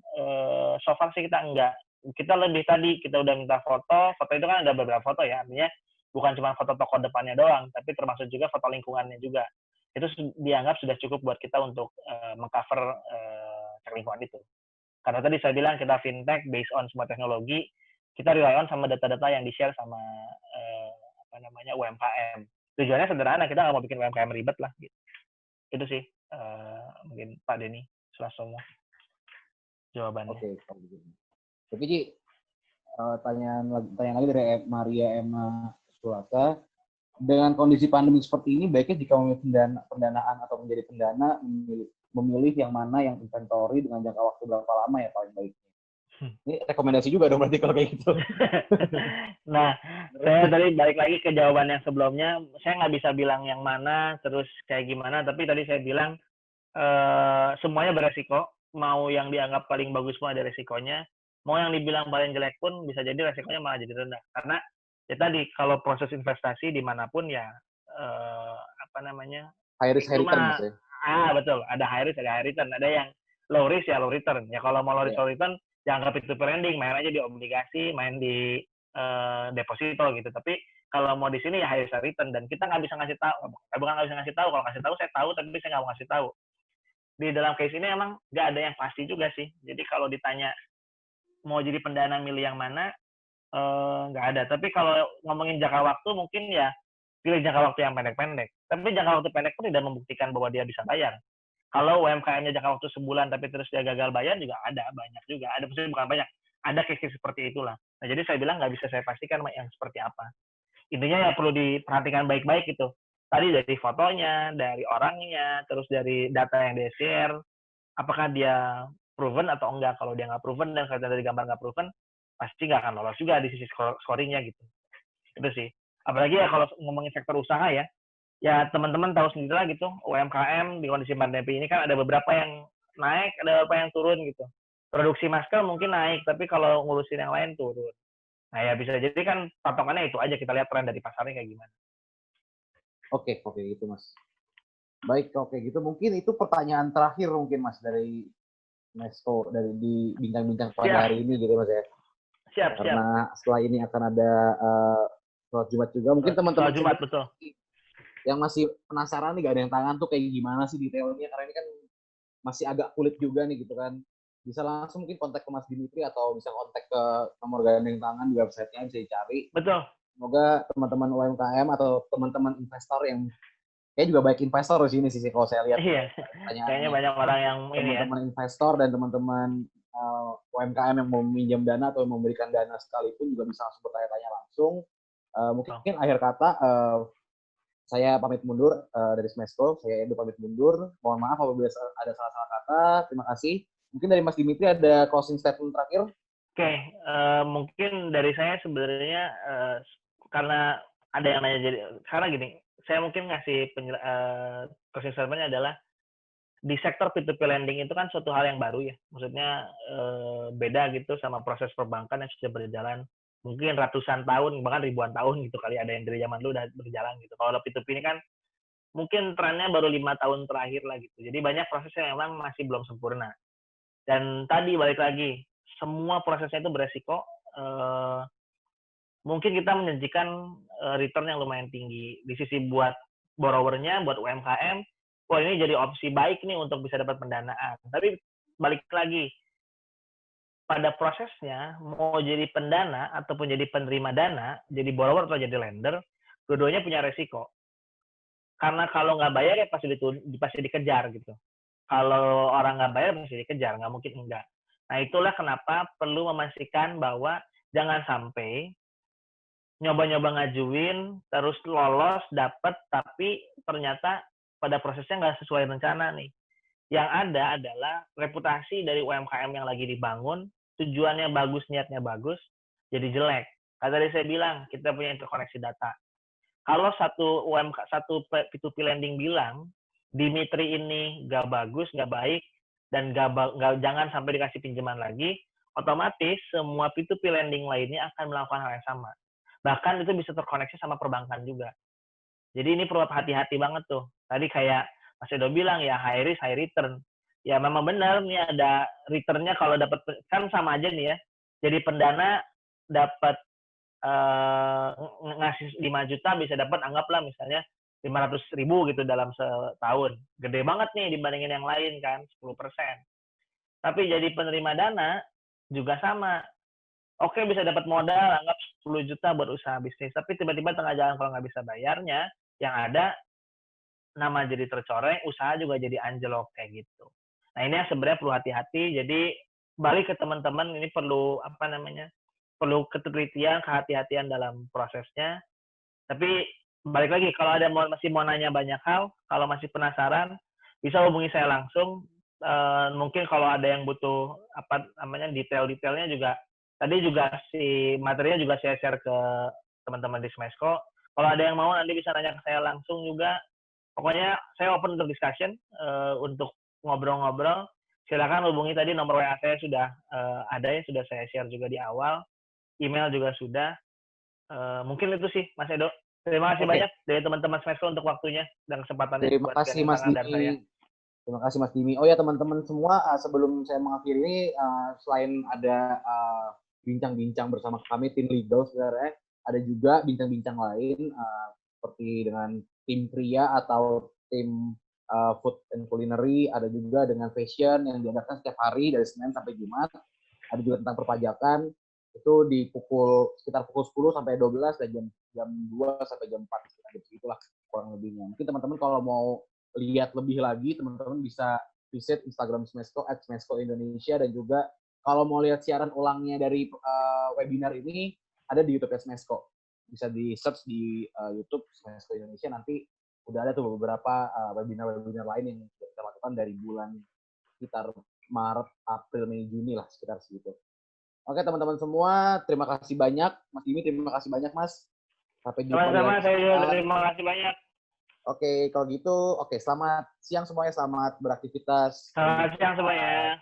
so far sih kita enggak. Kita lebih tadi, kita udah minta foto itu kan ada beberapa foto ya, artinya bukan cuma foto toko depannya doang, tapi termasuk juga foto lingkungannya juga. Itu dianggap sudah cukup buat kita untuk mengcover cek lingkungan itu. Karena tadi saya bilang kita fintech based on semua teknologi, kita rely on sama data-data yang di-share sama UMKM. Tujuannya sederhana, kita nggak mau bikin UMKM ribet lah. Gitu. Itu sih mungkin Pak Denny Solastomo jawabannya. Oke, tapi Ci, tanyaan lagi dari Maria Emma Sulaka. Dengan kondisi pandemi seperti ini, baiknya jika memilih pendanaan atau menjadi pendana, memilih yang mana yang inventory dengan jangka waktu berapa lama ya paling baiknya. Ini rekomendasi juga dong berarti kalau kayak gitu. Nah, saya tadi balik lagi ke jawaban yang sebelumnya. Saya nggak bisa bilang yang mana, terus kayak gimana, tapi tadi saya bilang semuanya beresiko. Mau yang dianggap paling bagus pun ada resikonya. Mau yang dibilang paling jelek pun bisa jadi resikonya malah jadi rendah. Karena ya tadi, kalau proses investasi dimanapun ya, high risk, high return mas ya? Betul. Ada high risk, ada high return. Ada yang low risk, ya low return. Ya kalau mau low risk, low return, jangan itu lending, main aja di obligasi, main di deposito gitu. Tapi kalau mau di sini ya high risk, high return. Dan kita nggak bisa ngasih tahu. Bukan nggak bisa ngasih tahu. Kalau ngasih tahu, saya tahu, tapi saya nggak mau ngasih tahu. di dalam case ini emang nggak ada yang pasti juga sih. Jadi kalau ditanya mau jadi pendana milih yang mana, nggak ada. Tapi kalau ngomongin jangka waktu mungkin ya pilih jangka waktu yang pendek-pendek. Tapi jangka waktu pendek pun tidak membuktikan bahwa dia bisa bayar. Kalau UMKM-nya jangka waktu sebulan tapi terus dia gagal bayar juga ada, banyak juga. Ada, maksudnya bukan banyak, ada case seperti itulah. Nah, jadi saya bilang nggak bisa saya pastikan yang seperti apa. Intinya ya perlu diperhatikan baik-baik gitu. Tadi dari fotonya, dari orangnya, terus dari data yang dia share, apakah dia proven atau enggak. Kalau dia nggak proven dan kelihatan dari gambar nggak proven, pasti nggak akan lolos juga di sisi scoringnya gitu. Itu sih. Apalagi ya kalau ngomongin sektor usaha ya teman-teman tahu sendiri lah gitu, UMKM di kondisi pandemi ini kan ada beberapa yang naik, ada beberapa yang turun gitu. Produksi masker mungkin naik, tapi kalau ngurusin yang lain turun. Nah ya bisa jadi kan patokannya itu aja, kita lihat tren dari pasarnya kayak gimana. Oke gitu Mas. Baik, oke gitu. Mungkin itu pertanyaan terakhir mungkin Mas dari Mesko dari di bincang-bincang pada hari ini gitu Mas ya. Siap. Karena setelah ini akan ada sholat Jumat juga. Mungkin teman-teman Jumat betul. Yang masih penasaran nih gak ada yang tangan tuh kayak gimana sih detailnya, karena ini kan masih agak kulit juga nih gitu kan. Bisa langsung mungkin kontak ke Mas Dimitri atau bisa kontak ke nomor gandeng tangan di websitenya, bisa dicari. Betul. Semoga teman-teman UMKM atau teman-teman investor yang kayak juga baik investor di sini sih kalau saya lihat. Iya. Kayaknya banyak orang yang teman-teman investor dan teman-teman UMKM yang mau meminjam dana atau memberikan dana sekalipun juga bisa langsung bertanya-tanya langsung. Mungkin akhir kata saya pamit mundur dari Smesco. Saya Edo pamit mundur. Mohon maaf apabila ada salah-salah kata. Terima kasih. Mungkin dari Mas Dimitri ada closing statement terakhir? Oke, mungkin dari saya sebenarnya karena ada yang nanya karena gini, saya mungkin ngasih closing statement-nya adalah di sektor P2P lending itu kan suatu hal yang baru ya. Maksudnya beda gitu sama proses perbankan yang sudah berjalan mungkin ratusan tahun, bahkan ribuan tahun gitu kali, ada yang dari zaman dulu udah berjalan gitu. Kalau P2P ini kan mungkin trennya baru 5 tahun terakhir lah gitu. Jadi banyak proses yang memang masih belum sempurna. Dan tadi balik lagi, semua prosesnya itu beresiko. Mungkin kita menjanjikan return yang lumayan tinggi. Di sisi buat borrowernya, buat UMKM, wah ini jadi opsi baik nih untuk bisa dapat pendanaan. Tapi balik lagi, pada prosesnya, mau jadi pendana ataupun jadi penerima dana, jadi borrower atau jadi lender, dua-duanya punya resiko. Karena kalau nggak bayar ya pasti dikejar gitu. Kalau orang nggak bayar pasti dikejar, nggak mungkin enggak. Nah itulah kenapa perlu memastikan bahwa jangan sampai nyoba-nyoba ngajuin, terus lolos, dapat, tapi ternyata pada prosesnya nggak sesuai rencana nih. Yang ada adalah reputasi dari UMKM yang lagi dibangun, tujuannya bagus, niatnya bagus, jadi jelek. Karena tadi saya bilang, kita punya interkoneksi data. Kalau satu P2P lending bilang, Dimitri ini nggak bagus, nggak baik, dan jangan sampai dikasih pinjaman lagi, otomatis semua P2P lending lainnya akan melakukan hal yang sama. Bahkan itu bisa terkoneksi sama perbankan juga. Jadi ini perlu hati-hati banget tuh. Tadi kayak Mas Edo bilang ya high risk, high return. Ya memang benar nih ada return-nya kalau dapat, kan sama aja nih ya. Jadi pendana dapat ngasih 5 juta bisa dapat anggaplah misalnya 500.000 gitu dalam setahun. Gede banget nih dibandingin yang lain kan, 10%. Tapi jadi penerima dana juga sama. Oke bisa dapat modal, anggap 10 juta buat usaha bisnis. Tapi tiba-tiba tengah jalan kalau nggak bisa bayarnya, yang ada nama jadi tercoreng, usaha juga jadi anjlok kayak gitu. Nah ini yang sebenarnya perlu hati-hati. Jadi balik ke teman-teman ini perlu perlu ketelitian, kehati-hatian dalam prosesnya. Tapi balik lagi kalau ada masih mau nanya banyak hal, kalau masih penasaran bisa hubungi saya langsung. Mungkin kalau ada yang butuh detail-detailnya juga, tadi juga si materinya juga saya share ke teman-teman di Smesco. Kalau ada yang mau nanti bisa nanya ke saya langsung juga. Pokoknya saya open untuk discussion, untuk ngobrol-ngobrol. Silakan hubungi, tadi nomor WA saya sudah ada ya, sudah saya share juga di awal. Email juga sudah. Mungkin itu sih Mas Edo. Terima kasih banyak dari teman-teman Smesco untuk waktunya dan kesempatannya. Terima kasih Mas Dimi. Terima kasih Mas Dimi. Oh ya teman-teman semua, sebelum saya mengakhiri ini, selain ada bincang-bincang bersama kami tim legal sebenarnya, ada juga bincang-bincang lain seperti dengan tim pria atau tim food and culinary, ada juga dengan fashion yang diadakan setiap hari dari Senin sampai Jumat. Ada juga tentang perpajakan, itu di sekitar pukul 10 sampai 12 dan jam 2 sampai jam 4, sekitar segitulah kurang lebihnya. Mungkin teman-teman kalau mau lihat lebih lagi, teman-teman bisa visit Instagram Smesco @smesco_Indonesia, dan juga kalau mau lihat siaran ulangnya dari webinar ini ada di YouTube Smesco. Bisa di search di YouTube Smesco Indonesia, nanti udah ada tuh beberapa webinar-webinar lain yang kita lakukan dari bulan sekitar Maret, April, Mei, Juni lah, sekitar segitu. Oke teman-teman semua, terima kasih banyak. Mas Jimmy, terima kasih banyak Mas. Sampai jumpa Sama-sama, lagi. saya juga terima kasih banyak. Oke, kalau gitu, selamat siang semuanya, selamat beraktivitas. Selamat siang semuanya.